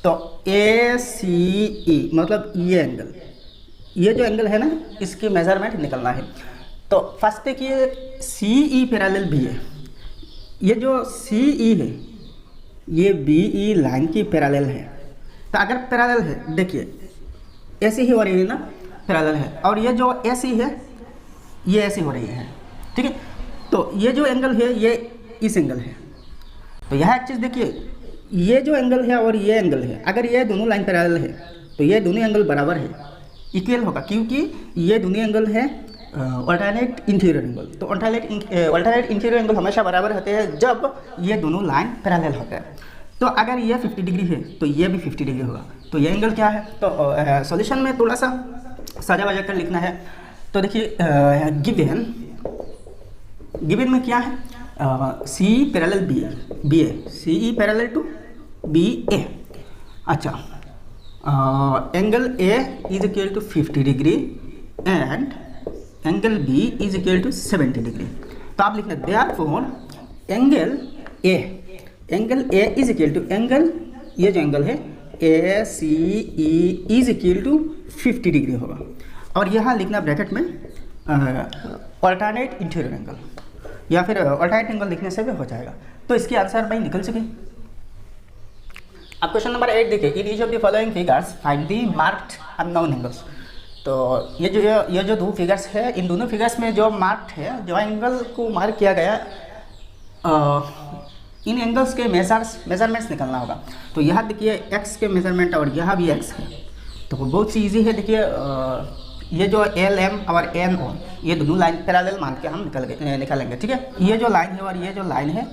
तो ए सी ई मतलब ये एंगल, ये जो एंगल है ना इसकी मेजरमेंट निकलना है। तो फर्स्ट देखिए सी ई पैरेलल बी है, ये जो सी ई है ये बी ई लाइन की पैरेलल है। तो अगर पैरेलल है देखिए ऐसी ही हो रही है ना, पैरेलल है, और ये जो ऐसी है ये ऐसी हो रही है, ठीक है। तो ये जो एंगल है ये इस एंगल है। तो यह एक चीज़ देखिए, ये जो एंगल है और ये एंगल है, अगर ये दोनों लाइन पैरेलल है तो ये दोनों एंगल बराबर है, इक्वल होगा, क्योंकि ये दोनों एंगल है अल्टरनेट इंटीरियर एंगल। तो अल्टरनेट इंटीरियर एंगल हमेशा बराबर होते हैं जब ये दोनों लाइन पैरेलल होते हैं। तो अगर ये 50 डिग्री है तो ये भी 50 डिग्री होगा। तो ये एंगल क्या है? तो सॉल्यूशन में थोड़ा सा साजा बाजा कर लिखना है। तो देखिए गिवन में क्या है? C parallel B A, C E parallel to B A. अच्छा angle A is equal to 50 degree and angle B is equal to 70 degree. तो आप लिखना therefore angle A is equal to angle, ये जो एंगल है A C E is equal to 50 degree होगा। और यहाँ लिखना ब्रैकेट में अल्टरनेट इंटीरियर एंगल, या फिर अल्टरनेट एंगल लिखने से भी हो जाएगा। तो इसकी आंसर भाई निकल चुकी। अब क्वेश्चन नंबर 8 देखिए, in each of the following figures find the marked unknown angles. तो ये जो दो फिगर्स है, इन दोनों फिगर्स में जो मार्क्ड है, जो एंगल को मार्क किया गया, इन एंगल्स के मेजरमेंट्स निकलना होगा। तो यहाँ देखिए एक्स के मेजरमेंट और यहाँ भी एक्स है, तो बहुत सी ईजी है। देखिए ये जो एल एम और एन ओ, ये दोनों लाइन पैरेलल मान के हम निकालेंगे, ठीक है। ये जो लाइन है और ये जो लाइन है,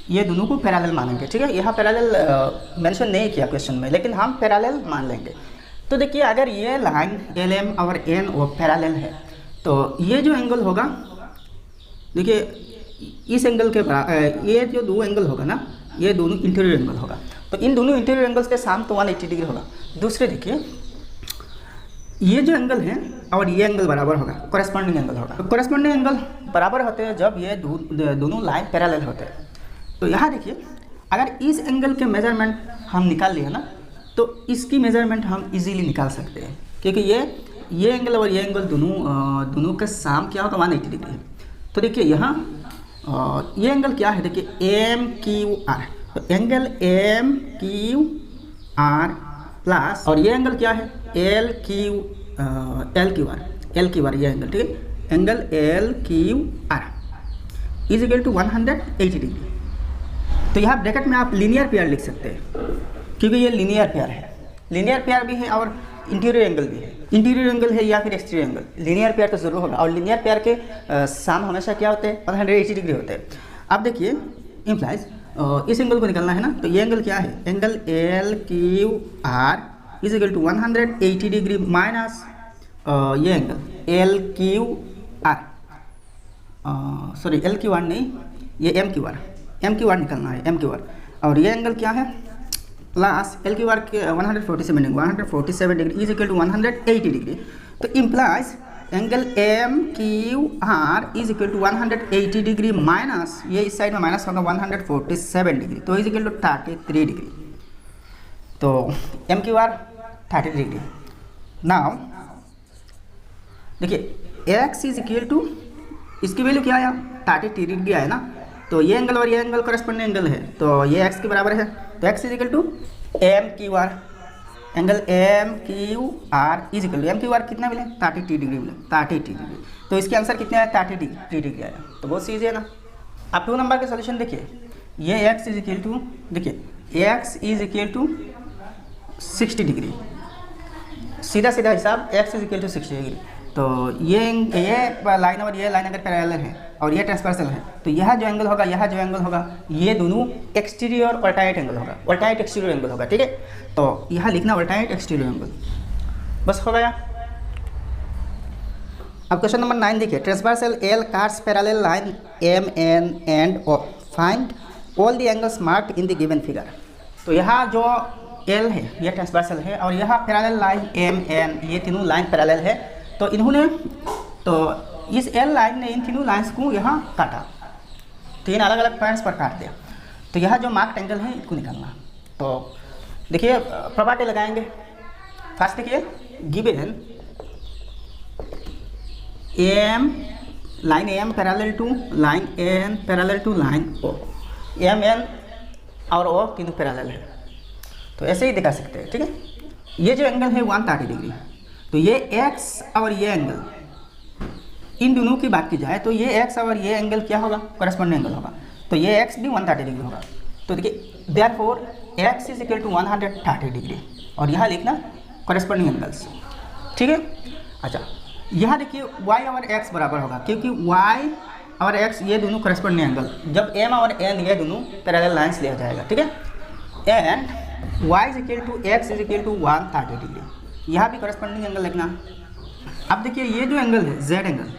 ये दोनों को पैरेलल मानेंगे, ठीक है। यहाँ पैरेलल मेंशन नहीं किया क्वेश्चन में, लेकिन हम पैरेलल मान लेंगे। तो देखिए अगर ये लाइन एल एम और एन ओ पैरेलल है तो ये जो एंगल होगा, देखिए इस एंगल के ये जो दो एंगल होगा ना, ये दोनों इंटीरियर एंगल होगा। तो इन दोनों इंटीरियर एंगल्स के साम तो 180 डिग्री होगा। दूसरे देखिए ये जो एंगल है और ये एंगल बराबर होगा, कॉरेस्पॉन्डिंग एंगल होगा। तो कॉरेस्पॉन्डिंग एंगल बराबर होते हैं जब ये दोनों लाइन पैरेलल होते हैं। तो यहाँ देखिए अगर इस एंगल के मेजरमेंट हम निकाल लिए ना तो इसकी मेजरमेंट हम इजीली निकाल सकते हैं, क्योंकि ये एंगल और ये एंगल दोनों का साम क्या होगा 180 डिग्री है। तो देखिए यहाँ ये एंगल क्या है, देखिए एम क्यू आर, तो angle M Q R plus और ये एंगल क्या है एल क्यू आर, ये एंगल, ठीक है, angle L Q R is equal to 180 degree. तो यहाँ ब्रैकेट में आप लीनियर पेयर लिख सकते हैं, क्योंकि ये लीनियर पेयर है, लीनियर पेयर भी है और इंटीरियर एंगल भी है। इंटीरियर एंगल है या फिर एक्सटीरियर एंगल, लीनियर पेयर तो जरूर होगा। और लीनियर पेयर के साम हमेशा क्या होते हैं 180 डिग्री होते हैं। अब देखिए इम्प्लाइज इस एंगल को निकालना है ना, तो ये एंगल क्या है, angle L Q R is equal to 180 degree minus ये angle L Q R, sorry L Q R नहीं, ये एम क्यू आर निकालना है, एम क्यू आर। और ये एंगल क्या है प्लस एल क्यू आर के 147 degree is equal to 180 degree. तो implies angle M Q R is equal to 180 degree minus ये इस साइड में माइनस होगा 147 डिग्री, तो इज इक्वल टू 33 डिग्री। तो M Q R 30 degree. Now देखिए एक्स इज इक्वल टू, इसकी वैल्यू क्या आया 33 डिग्री आया ना, तो ये एंगल और ये एंगल कॉरेस्पॉन्डिंग एंगल है, तो ये एक्स के बराबर है। तो X is equal to M Q R, angle M Q R is equal to M Q R कितना मिले 33 डिग्री मिले, 33 डिग्री। तो इसके आंसर कितने आया 33 डिग्री आया। तो बहुत ईजी है ना। अब 2 नंबर के सोल्यूशन देखिए, ये एक्स इज इक्वल टू, देखिए X is equal to 60 degree, सीधा हिसाब X is equal to 60 degree. तो ये लाइन और ये लाइन अगर पैरेलल है और ये ट्रांसवर्सल है, तो यह जो एंगल होगा ये दोनों एक्सटीरियर अल्टरनेट एंगल होगा, अल्टरनेट एक्सटीरियर एंगल होगा, ठीक है। तो यहाँ लिखना अल्टरनेट एक्सटीरियर एंगल, बस हो गया। अब क्वेश्चन नंबर 9 देखिए, transversal L cuts parallel line M N and O, find all the angles marked in the given figure. तो यहाँ जो एल है ये ट्रांसवर्सल है और यहाँ पैरेलल लाइन एम एन, ये तीनों लाइन पैरेलल है। तो इन्होंने, तो इस एल लाइन ने इन तीनों लाइन्स को यहाँ काटा, 3 अलग अलग पॉइंट्स पर काट दिया। तो यहाँ जो मार्क्ड एंगल है इसको निकालना। तो देखिए प्रॉपर्टी लगाएंगे। फर्स्ट देखिए given M, line M parallel to line N parallel to line O, M N और ओ तीनों पैरेलल है, तो ऐसे ही दिखा सकते हैं, ठीक है। ये जो एंगल है 130 डिग्री, तो ये एक्स और ये एंगल, इन दोनों की बात की जाए तो ये एक्स और ये एंगल क्या होगा कॉरेस्पॉन्डिंग एंगल होगा, तो ये एक्स भी 130 डिग्री होगा। तो देखिए therefore X is equal to 130 degree और यहाँ लिखना कॉरेस्पॉन्डिंग एंगल्स, ठीक है। अच्छा यहाँ देखिए y और x बराबर होगा, क्योंकि y और x ये दोनों कॉरेस्पॉन्डिंग एंगल, जब m और n ये दोनों पैरेलल लाइंस लिया जाएगा, ठीक है। And y is equal to x is equal to 130 degree, यहाँ भी कॉरेस्पॉन्डिंग एंगल लिखना। अब देखिए ये जो एंगल है z एंगल,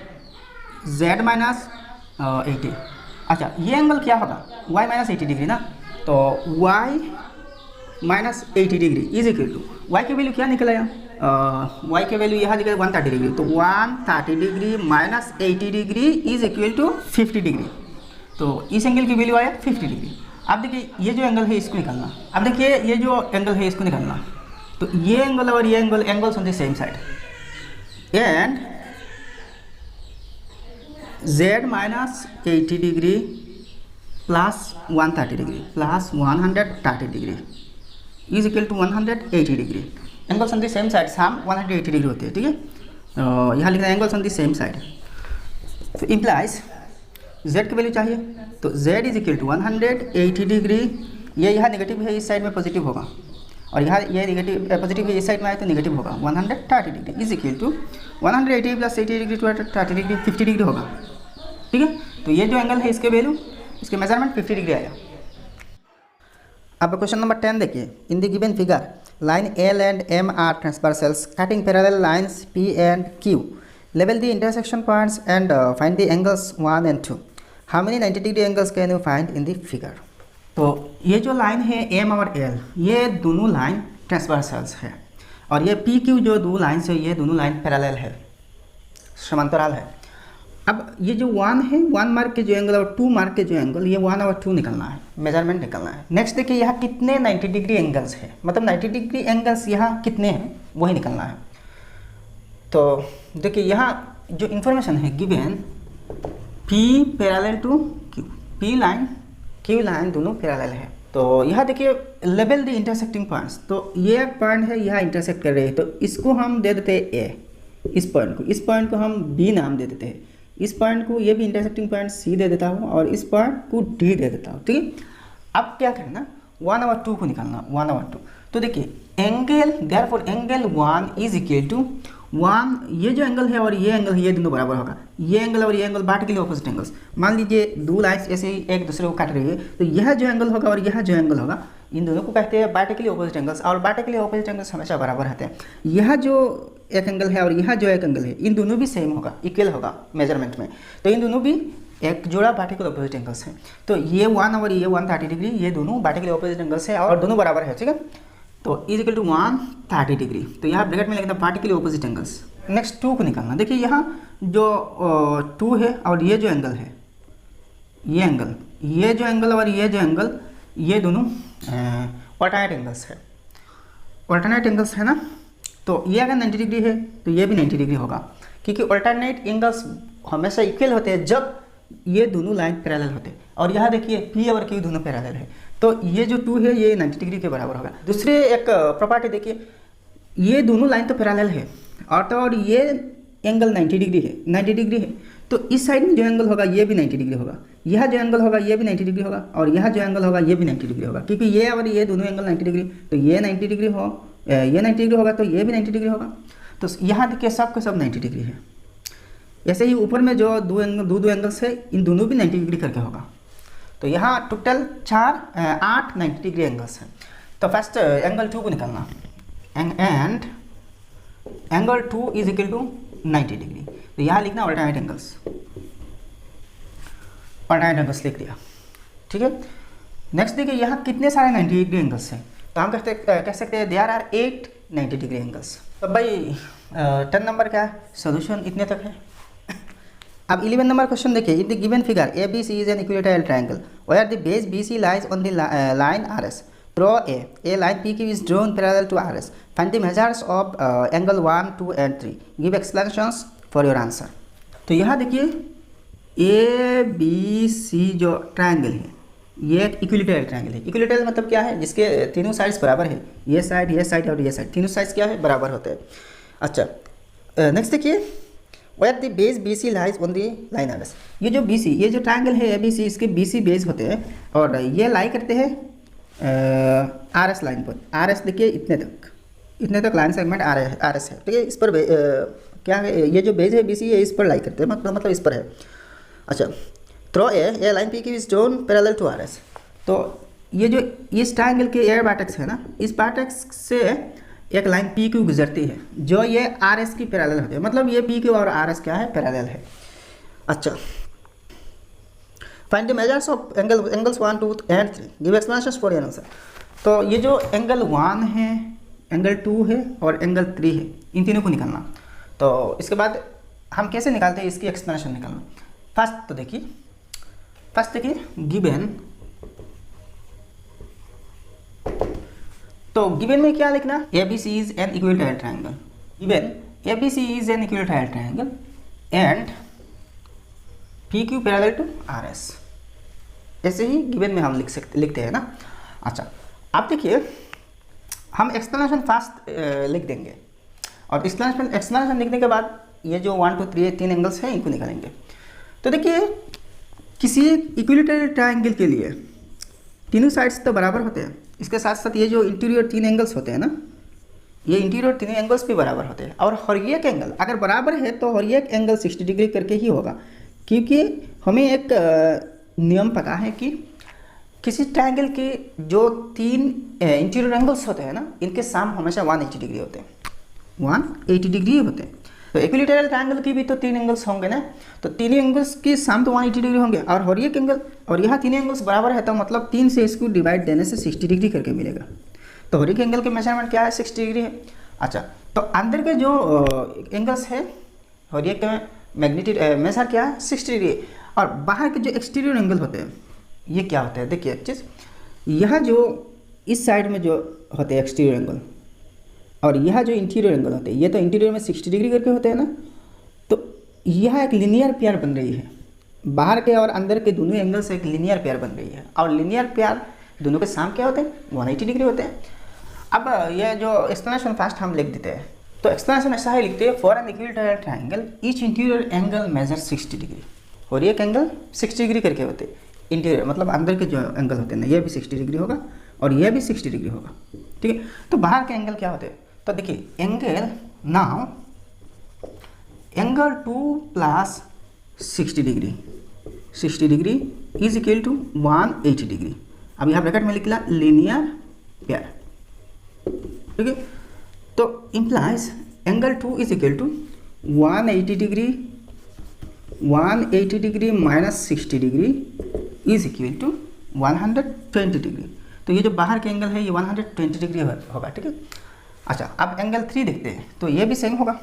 z माइनस 80, अच्छा ये एंगल क्या होगा y माइनस 80 डिग्री ना, तो y minus 80 degree is equal to y की वैल्यू क्या निकल आया, y की वैल्यू यहाँ निकले 130 डिग्री, तो 130 degree minus 80 degree is equal to 50 degree, तो इस एंगल की वैल्यू आया 50 डिग्री। अब देखिए ये जो एंगल है इसको निकालना। अब देखिए ये जो एंगल है इसको निकालना, तो ये एंगल और ये angles on the same side, and z minus 80 degree plus 130 degree plus 130 degree is equal to 180 degree. Angles on the same side हम 180 डिग्री होते हैं, ठीक है। तो यहाँ लिखना है angles on the same side, तो इम्प्लाइज z की वैल्यू चाहिए, तो z is equal to 180 degree, ये यहाँ नेगेटिव है इस साइड में पॉजिटिव होगा, और यहाँ ये नेगेटिव पॉजिटिव है इस साइड में आए तो नेगेटिव होगा, 130 degree is equal to 180 plus 80 degree to 30 degree 50 degree होगा, ठीक है। तो ये जो एंगल है इसके वैल्यू, इसके मेजरमेंट 50 डिग्री आया। अब क्वेश्चन नंबर 10 देखिए, in the given figure line L and M are transversals cutting parallel lines P and Q. Label the intersection points and find the angles 1 and 2. How many 90 degree angles can you find in the figure? तो ये जो लाइन है M और L, ये दोनों लाइन ट्रांसवर्सल्स है, और ये P Q जो दो लाइन्स है, ये दोनों लाइन पैरेलल है, समांतराल है। अब ये जो 1 है, 1 मार्क के जो एंगल और 2 मार्क के जो एंगल, ये 1 और 2 निकलना है, मेजरमेंट निकलना है। नेक्स्ट देखिए यहाँ कितने 90 डिग्री एंगल्स है, मतलब 90 डिग्री एंगल्स यहाँ कितने हैं वही निकलना है। तो देखिए यहाँ जो इन्फॉर्मेशन है given P parallel to Q, P line Q line दोनों पैरेलल है। तो यहाँ देखिए लेवल द इंटरसेक्टिंग पॉइंट्स, तो ये एक पॉइंट है यहाँ इंटरसेक्ट कर रहे हैं, तो इसको हम दे देते हैं A, इस पॉइंट को हम B नाम दे देते हैं, इस पॉइंट को ये भी इंटरसेक्टिंग पॉइंट C दे देता हूँ, और इस पॉइंट को D दे देता हूँ। ठीक है, अब क्या करना, 1 और 2 को निकालना, 1 और 2। तो देखिए angle, therefore angle 1 is equal to 1, ये जो एंगल है और ये एंगल है, ये दोनों बराबर होगा। ये एंगल और ये एंगल वर्टिकली ऑपोजिट एंगल्स, मान लीजिए दो लाइन्स ऐसे ही एक दूसरे को काट रही है, तो यह जो एंगल होगा और यह जो एंगल होगा, इन दोनों को कहते हैं वर्टिकली ऑपोजिट एंगल्स, और वर्टिकली ऑपोजिट एंगल्स हमेशा बराबर रहते हैं। यह जो एक एंगल है और यह जो एक एंगल है, इन दोनों भी सेम होगा, इक्वल होगा मेजरमेंट में, तो इन दोनों भी एक जोड़ा वर्टिकल ऑपोजिट एंगल्स हैं। तो ये 1 और ये 130 डिग्री, ये दोनों वर्टिकली ऑपोजिट एंगल्स है और दोनों बराबर है। ठीक है, तो इज इक्वल टू 130 डिग्री, तो यहाँ ब्रैकेट में लिखना वर्टिकली ऑपोजिट एंगल्स। नेक्स्ट 2 को निकालना, देखिए यहाँ जो 2 है और ये जो एंगल है, ये एंगल, ये जो एंगल और ये जो एंगल, ये दोनों ऑल्टरनेट एंगल्स है, ऑल्टरनेट एंगल्स है ना। तो ये अगर 90 डिग्री है तो ये भी 90 डिग्री होगा, क्योंकि ऑल्टरनेट एंगल्स हमेशा इक्वल होते हैं जब ये दोनों लाइन पैरेलल होते हैं। और यहाँ देखिए P और Q दोनों पैरेलल है, तो ये जो 2 है ये 90 डिग्री के बराबर होगा। दूसरे एक प्रॉपर्टी देखिए, ये दोनों लाइन तो पैरेलल है और ये एंगल 90 डिग्री है, 90 डिग्री है, तो इस साइड में जो एंगल होगा ये भी 90 डिग्री होगा, यह जो एंगल होगा ये भी 90 डिग्री होगा, और यह जो एंगल होगा ये भी 90 डिग्री होगा, क्योंकि ये और ये दोनों एंगल 90 डिग्री, तो ये 90 डिग्री हो, ये 90 डिग्री होगा, तो ये भी 90 डिग्री होगा। तो यहाँ देखिए सब के सब 90 डिग्री है। ऐसे ही ऊपर में जो दो एंगल्स है, इन दोनों भी 90 डिग्री करके होगा। तो यहाँ टोटल 8 90 डिग्री एंगल्स हैं। तो फर्स्ट एंगल 2 को निकालना, and angle 2 is equal to 90 degree, तो यहाँ लिखना ऑल्टरनेट एंगल्स, ऑल्टरनेट एंगल्स लिख दिया। ठीक है, नेक्स्ट देखिए यहाँ कितने सारे 90 डिग्री एंगल्स हैं, तो हम कह सकते हैं देयर आर 8 90 डिग्री एंगल्स। तो भाई 10 नंबर का सोल्यूशन इतने तक है। अब 11 नंबर क्वेश्चन देखिए, in the given figure ABC is an equilateral triangle where the base BC lies on the line RS। Draw a line PQ is drawn parallel to RS. Find the measures of angle 1, 2 and 3. Give explanations for your answer. तो यहाँ देखिए ABC जो ट्रायंगल है, ये एक इक्विलैटरल ट्रायंगल है। इक्विलैटरल मतलब क्या है, जिसके तीनों साइड्स बराबर है, ये साइड और ये साइड, तीनों साइड्स क्या है, बराबर होते हैं। अच्छा, नेक्स्ट देखिए, where the base BC lies on the line RS। ये जो BC, ये जो ट्रायंगल है ABC, इसके BC बेस होते हैं और ये लाई करते हैं RS लाइन पर। RS देखिए इतने तक लाइन सेगमेंट RS है। ठीक है, इस पर क्या है, ये जो बेस है BC है, इस पर लाई करते हैं, मतलब इस पर है। अच्छा, through A line PQ is drawn parallel to RS। तो ये जो इस ट्रायंगल के एयर वर्टेक्स है ना, इस वर्टेक्स से एक लाइन PQ गुजरती है जो ये RS की पैरेलल होती है, मतलब ये PQ और RS क्या है, पैरेलल है। अच्छा, find the measures of angles 1, 2 and 3। Give explanations for your answer. तो ये जो एंगल 1 है, एंगल 2 है और एंगल 3 है, इन तीनों को निकालना। तो इसके बाद हम कैसे निकालते हैं, इसकी एक्सप्लेनेशन निकालना। फर्स्ट देखिए गिवन, तो गिवन में क्या लिखना, ABC is an equilateral triangle. Given ABC is an equilateral triangle and PQ parallel to RS। ऐसे ही गिवन में हम लिखते हैं ना। अच्छा, अब देखिए हम एक्सप्लेनेशन फास्ट लिख देंगे, और एक्सप्लेनेशन लिखने के बाद ये जो 1, 2, 3 एंगल्स हैं, इनको निकालेंगे। तो देखिए किसी इक्विलैटरल ट्रायंगल के लिए तीनों साइड्स तो बराबर होते हैं, इसके साथ साथ ये जो इंटीरियर 3 एंगल्स होते हैं ना, ये इंटीरियर 3 एंगल्स भी बराबर होते हैं। और हर एक एंगल अगर बराबर है तो हर एक एंगल 60 डिग्री करके ही होगा, क्योंकि हमें एक नियम पता है कि किसी ट्रायंगल के जो 3 इंटीरियर एंगल्स होते हैं ना, इनके साम हमेशा 180 डिग्री होते हैं, 180 डिग्री होते हैं। तो इक्विलैटरल ट्रायंगल की भी तो 3 एंगल्स होंगे ना, तो 3 एंगल्स के साम तो 180 डिग्री होंगे, और हर एक एंगल, और यहाँ 3 एंगल्स बराबर है, तो मतलब 3 से इसको डिवाइड देने से 60 डिग्री करके मिलेगा। तो हर एक एंगल के मेजरमेंट क्या है, 60 डिग्री है। अच्छा, तो अंदर के जो एंगल्स है हर एक का मैग्नीट्यूड मेजर क्या है, 60 डिग्री। और बाहर के जो एक्सटीरियर एंगल होते हैं ये क्या होता है, देखिए एक चीज़, यह जो इस साइड में जो होते हैं एक्सटीरियर एंगल, और यह जो इंटीरियर एंगल होते हैं, ये तो इंटीरियर में 60 डिग्री करके होते हैं ना, तो यह एक लिनियर पेयर बन रही है, बाहर के और अंदर के दोनों एंगल से एक लिनियर पेयर बन रही है, और लिनियर पेयर दोनों के साम क्या होते हैं, 180 डिग्री होते हैं। अब ये जो एक्सप्लेनेशन फास्ट हम लिख देते हैं, तो एक्सप्लेनेशन ऐसा ही लिखते हैं, for an equilateral triangle each interior angle measure 60 degree, और एक एंगल 60 डिग्री करके होते हैं। इंटीरियर मतलब अंदर के जो एंगल होते हैं ना, ये भी 60 डिग्री होगा और ये भी 60 डिग्री होगा, ठीक है। तो बाहर के एंगल क्या होते हैं, तो देखिए angle now angle 2 plus 60 degree, 60 degree is equal to 180 degree. अब यहाँ ब्रैकेट में लिख लिया लिनियर पेयर, ठीक है। तो implies angle 2 is equal to 180 degree, 180 degree minus 60 degree is equal to 120 degree. तो ये जो बाहर के एंगल है ये 120 डिग्री होगा, ठीक है। अच्छा, अब एंगल 3 देखते हैं, तो ये भी सेम होगा,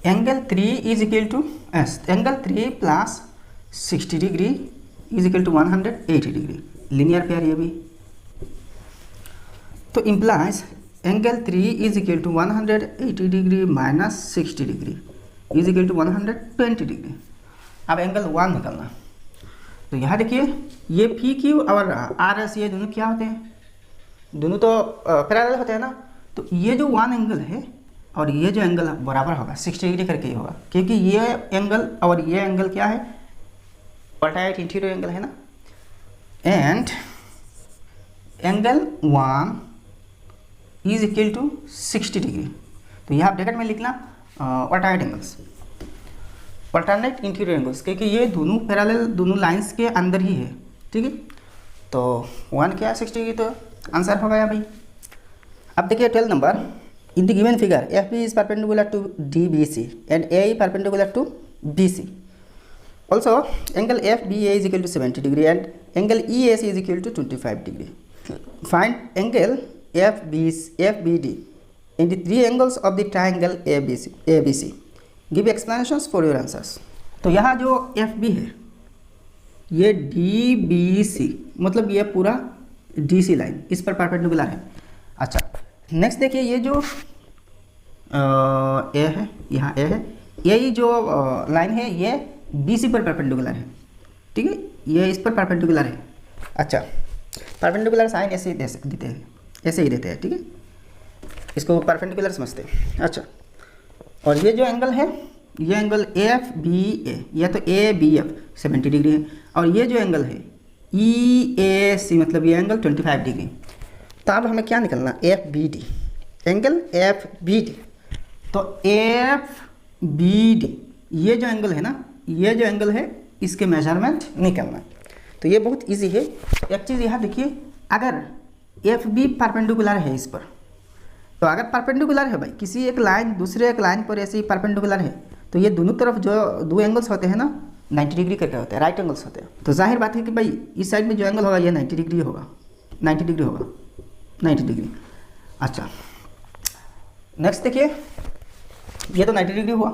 angle 3 is equal to angle 3 plus 60 degree is equal to 180 degree, linear pair ये भी। तो implies angle 3 is equal to 180 degree minus 60 degree is equal to 120 degree. अब एंगल 1 निकालना, तो यहाँ देखिए ये पी क्यू और आर एस ये दोनों क्या होते हैं, दोनों तो पैरेलल होते हैं ना। तो ये जो 1 एंगल है और ये जो एंगल बराबर होगा 60 डिग्री करके ही होगा, क्योंकि ये एंगल और ये एंगल क्या है, अल्टरनेट इंटीरियर एंगल है ना। And angle 1 is equal to 60 degree, तो यहाँ ब्रैकेट में लिखना alternate angles, alternate interior angles, क्योंकि ये दोनों पैरेलल दोनों लाइंस के अंदर ही है, ठीक है। तो 1 क्या 60 डिग्री, तो आंसर हो गया भाई। अब देखिए 12 number, in the given figure F B is perpendicular to D B C and A perpendicular to B C. Also angle F B A is equal to 70 degree and angle E A C is equal to 25 degree. Find angle F B D in the 3 angles of the triangle A B C. Give explanations for your answers. तो यहाँ जो एफ बी है ये डी बी सी, मतलब ये पूरा डी सी लाइन इस पर परपेंडिकुलर है। अच्छा, नेक्स्ट देखिए ये जो ए है, यहाँ ए है, यही जो लाइन है ये बी सी पर परपेंडिकुलर है, ठीक है, ये इस पर परपेंडिकुलर है। अच्छा, परपेंडिकुलर साइन ऐसे ही देते हैं, ऐसे ही देते हैं, ठीक है, इसको परपेंडिकुलर समझते हैं। अच्छा, और ये जो एंगल है ये एंगल एफ बी ए, या तो ए बी एफ 70 डिग्री है, और ये जो एंगल है ई ए सी मतलब ये एंगल 25 डिग्री। तो अब हमें क्या निकलना, F B D, angle F B D. तो एफ बी डी ये जो एंगल है ना, ये जो एंगल है इसके मेजरमेंट निकलना। तो ये बहुत इजी है। एक चीज़ यहाँ देखिए, अगर एफ बी परपेंडिकुलर है इस पर, तो अगर परपेंडिकुलर है भाई किसी एक लाइन दूसरे एक लाइन पर ऐसे ही परपेंडिकुलर है, तो ये दोनों तरफ जो 2 एंगल्स होते हैं ना 90 डिग्री करके होते हैं, राइट एंगल्स होते हैं। तो जाहिर बात है कि भाई इस साइड में जो एंगल होगा ये 90 डिग्री होगा, 90 डिग्री होगा, 90 डिग्री। अच्छा, नेक्स्ट देखिए ये तो 90 डिग्री हुआ।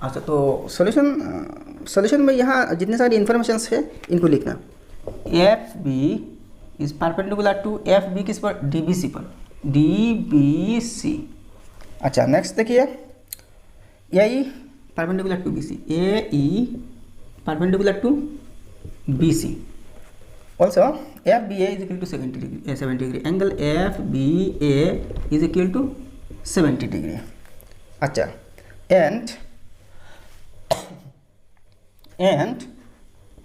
अच्छा, तो सॉल्यूशन में यहाँ जितने सारी इन्फॉर्मेशन है इनको लिखना। F B is perpendicular to F B किस पर, डी बी सी पर, डी बी सी। अच्छा, नेक्स्ट देखिए यही perpendicular to B C, A E perpendicular to B C. Also F B A is equal to 70 degree, angle F B A is equal to 70 degree. अच्छा, and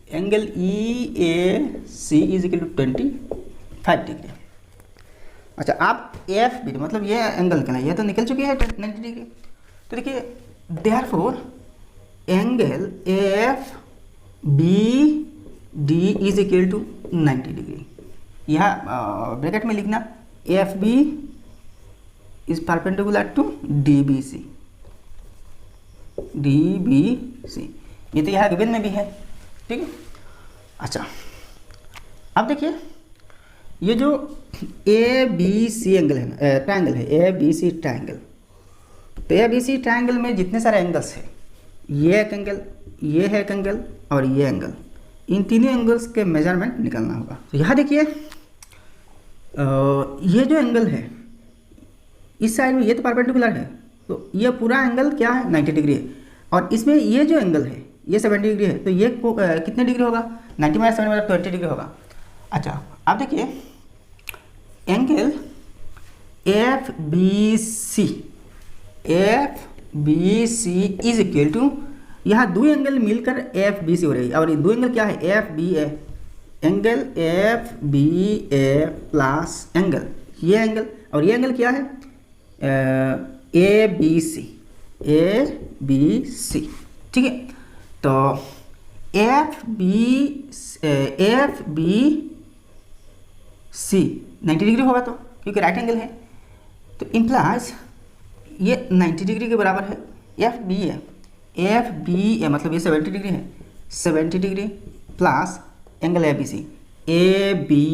angle E A C is equal to 25 degree. अच्छा, आप एफ बी मतलब ये एंगल निकला, ये तो निकल चुकी है 90 डिग्री। तो देखिए therefore angle F B D is equal to 90 degree, यह ब्रैकेट में लिखना F B is perpendicular to D B C, D B C, ये तो यहाँ गिवन में भी है, ठीक है। अच्छा अब देखिए ये जो ए बी सी एंगल है ना, ट्रायंगल है ए बी सी ट्रायंगल, तो ए बी सी ट्रायंगल में जितने सारे एंगल्स है, ये एक एंगल, ये है एक एंगल और ये एंगल, इन तीनों एंगल्स के मेजरमेंट निकालना होगा। तो यहाँ देखिए ये जो एंगल है इस साइड में, ये तो परपेंडिकुलर है, तो ये पूरा एंगल क्या है 90 डिग्री है, और इसमें ये जो एंगल है ये 70 डिग्री है, तो ये कितने डिग्री होगा 90 - 70 मतलब 20 डिग्री होगा। अच्छा अब देखिए angle F B C is equal to, यहाँ दो एंगल मिलकर एफ बी सी हो रही है, और ये दो एंगल क्या है एफ बी ए, एंगल एफ बी ए प्लस एंगल ये एंगल, और ये एंगल क्या है ए बी सी, ठीक है। तो एफ बी सी 90 डिग्री होगा, तो क्योंकि राइट एंगल है, तो इम्प्लाइज ये 90 डिग्री के बराबर है। एफ बी ए मतलब ये 70 डिग्री है, 70 degree plus angle A B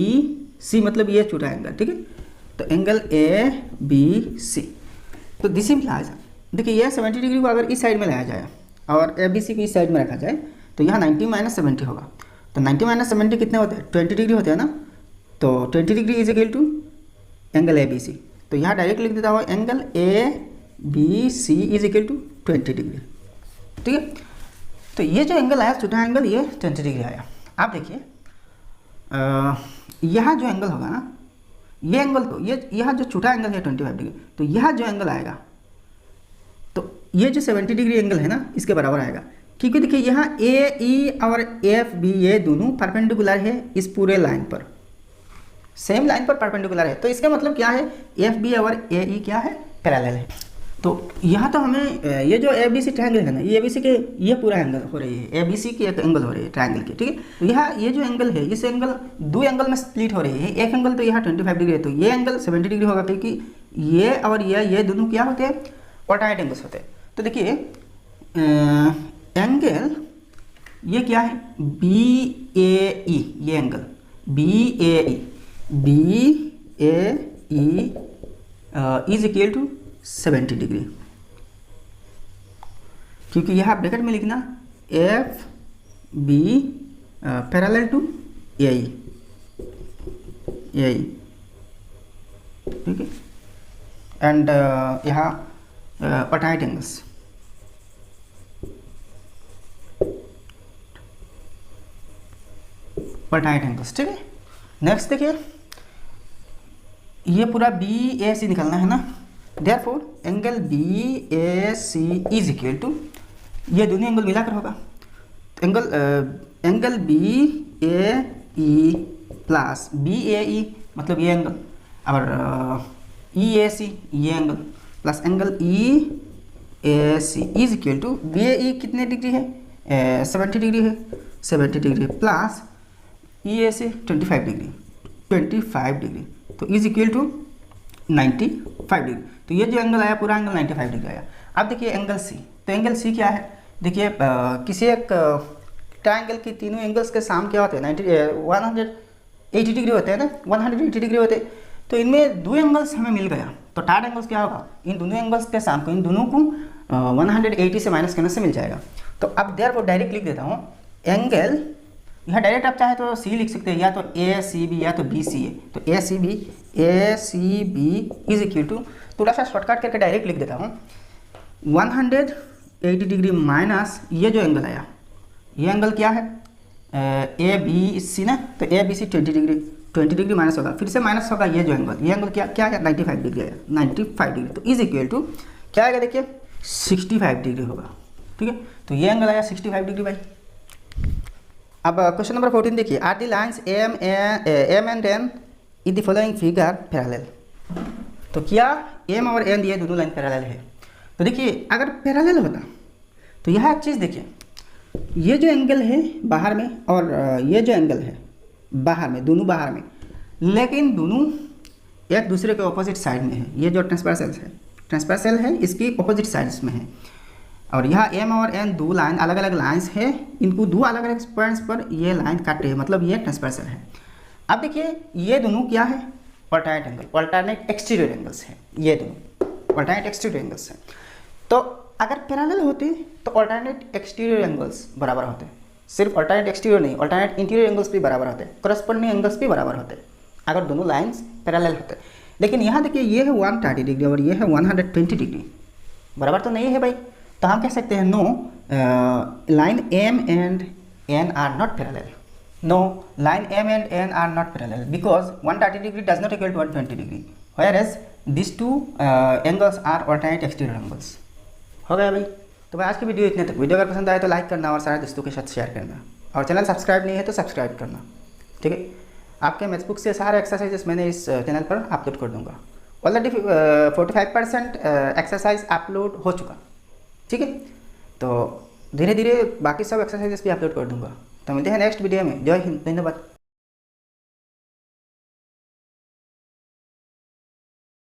C मतलब ये छोटा एंगल, ठीक है। तो एंगल ए बी सी, तो दिस इम्प्लाइज, देखिए ये 70 डिग्री को अगर इस साइड में लाया जाए और ए बी सी को इस साइड में रखा जाए, तो यहाँ 90 - 70 होगा। तो 90 - 70 कितने होते हैं 20 डिग्री होते हैं ना, तो 20 degree is equal to angle A B C, तो यहाँ डायरेक्ट लिख देता हूँ angle A B C is equal to 20 degree, ठीक है। तो ये जो एंगल आया छोटा एंगल ये 20 डिग्री आया। आप देखिए यहाँ जो एंगल होगा ना, ये एंगल तो ये यहाँ जो छोटा एंगल है 25 डिग्री, तो यहाँ जो एंगल आएगा तो ये जो 70 डिग्री एंगल है ना इसके बराबर आएगा, क्योंकि देखिए यहाँ ए ई और एफ बी ये दोनों परपेंडिकुलर है इस पूरे लाइन पर, सेम लाइन पर परपेंडिकुलर है, तो इसका मतलब क्या है एफ बी और ए ई क्या है पैरेलल है। तो यहाँ तो हमें ये जो ए बी सी ट्रायंगल है ना, ये ए बी सी के ये पूरा एंगल हो रही है, ए बी सी की एक एंगल हो रही है ट्रायंगल की, ठीक है। तो यहाँ ये जो एंगल है इस एंगल दो एंगल में स्प्लिट हो रही है, एक एंगल तो यहाँ 25 डिग्री है, तो ये एंगल 70 डिग्री होगा, क्योंकि ये और ये दोनों क्या होते हैं ऑल्टरनेट एंगल्स होते हैं। तो देखिए एंगल ये क्या है बी ए ई, ये angle B A E is equal to 70 degree, क्योंकि यहाँ ब्रैकेट में लिखना F B parallel to A E, ठीक है, एंड यहाँ ऑल्टरनेट एंगल्स, ठीक है। नेक्स्ट देखिए ये पूरा बी ए सी निकालना है ना, therefore angle B A C is equal to, ये दोनों एंगल मिलाकर होगा, angle B A E plus B A E मतलब ये एंगल, और ई ए सी ये angle plus angle E A C is equal to B A E कितने डिग्री है 70 डिग्री है, 70 degree plus E A C 25 degree, तो इज इक्वल टू 95 डिग्री। तो ये जो एंगल आया पूरा एंगल 95 डिग्री आया। अब देखिए एंगल सी, तो एंगल सी क्या है, देखिए किसी एक ट्रायंगल की तीनों एंगल्स के साम क्या होते हैं 180 डिग्री होते हैं ना, 180 डिग्री होते हैं, तो इनमें दो एंगल्स हमें मिल गया, तो टार्ड एंगल्स क्या होगा इन दोनों एंगल्स के साम को, इन दोनों को 180 से माइनस करने से मिल जाएगा। तो अब देयरफॉर डायरेक्ट लिख देता हूँ एंगल, यहाँ डायरेक्ट आप चाहे तो सी लिख सकते हैं, या तो ए सी बी या तो बी सी ए, तो A C B is equal to, थोड़ा सा शॉर्टकट करके डायरेक्ट लिख देता हूँ 180 डिग्री माइनस ये जो एंगल आया, ये एंगल क्या है ए बी सी ना, तो A B C 20 degree minus होगा, फिर से माइनस होगा ये जो एंगल, ये एंगल क्या है 95 डिग्री आया, 95 डिग्री, तो इज इक्वल टू क्या आएगा देखिए 65 डिग्री होगा, ठीक है। तो ये एंगल आया 65 डिग्री भाई। अब क्वेश्चन नंबर 14 देखिए, are the lines M and N in the following figure parallel, तो क्या एम और एन ये दोनों लाइन पैरेलल है। तो देखिए अगर पैरेलल होता तो यह एक चीज़ देखिए, ये जो एंगल है बाहर में और ये जो एंगल है बाहर में, दोनों बाहर में, लेकिन दोनों एक दूसरे के ऑपोजिट साइड में है। ये जो ट्रांसवर्सल है इसकी ऑपोजिट साइड्स में है। और यहाँ एम और एन दो लाइन अलग अलग लाइंस है, इनको दो अलग अलग पॉइंट्स पर ये लाइन काट रही है, मतलब ये ट्रांसवर्सल है। अब देखिए ये दोनों क्या है, alternate angle, alternate exterior angles है। ये दोनों ऑल्टरनेट एक्सटीरियर एंगल्स हैं। तो अगर पैरेलल होते तो ऑल्टरनेट एक्सटीरियर एंगल्स बराबर होते, सिर्फ ऑल्टरनेट एक्सटीरियर नहीं, ऑल्टरनेट इंटीरियर एंगल्स भी बराबर होते, करस्पॉन्डिंग एंगल्स भी बराबर होते अगर दोनों लाइंस पैरेलल होते। लेकिन यहाँ देखिए ये है 130 डिग्री और ये है 120 डिग्री, बराबर तो नहीं है भाई। तो हम कह सकते हैं no, line M and N are not parallel. No, line M and N are not parallel because 130 degree does not equal to 120 degree, whereas these two angles are alternate exterior angles। हो गया भाई। तो भाई आज की वीडियो इतने तक। वीडियो अगर पसंद आए तो लाइक करना और सारे दोस्तों के साथ शेयर करना, और चैनल सब्सक्राइब नहीं है तो सब्सक्राइब करना, ठीक है। आपके मैथ्स बुक से सारे एक्सरसाइजेस मैंने इस चैनल पर अपलोड कर दूंगा। ऑलरेडी 45% एक्सरसाइज अपलोड हो चुका, ठीक है। तो धीरे धीरे बाकी सब एक्सरसाइजेस भी अपलोड कर दूंगा। तो मिलते हैं नेक्स्ट वीडियो में। जय हिंद, धन्यवाद।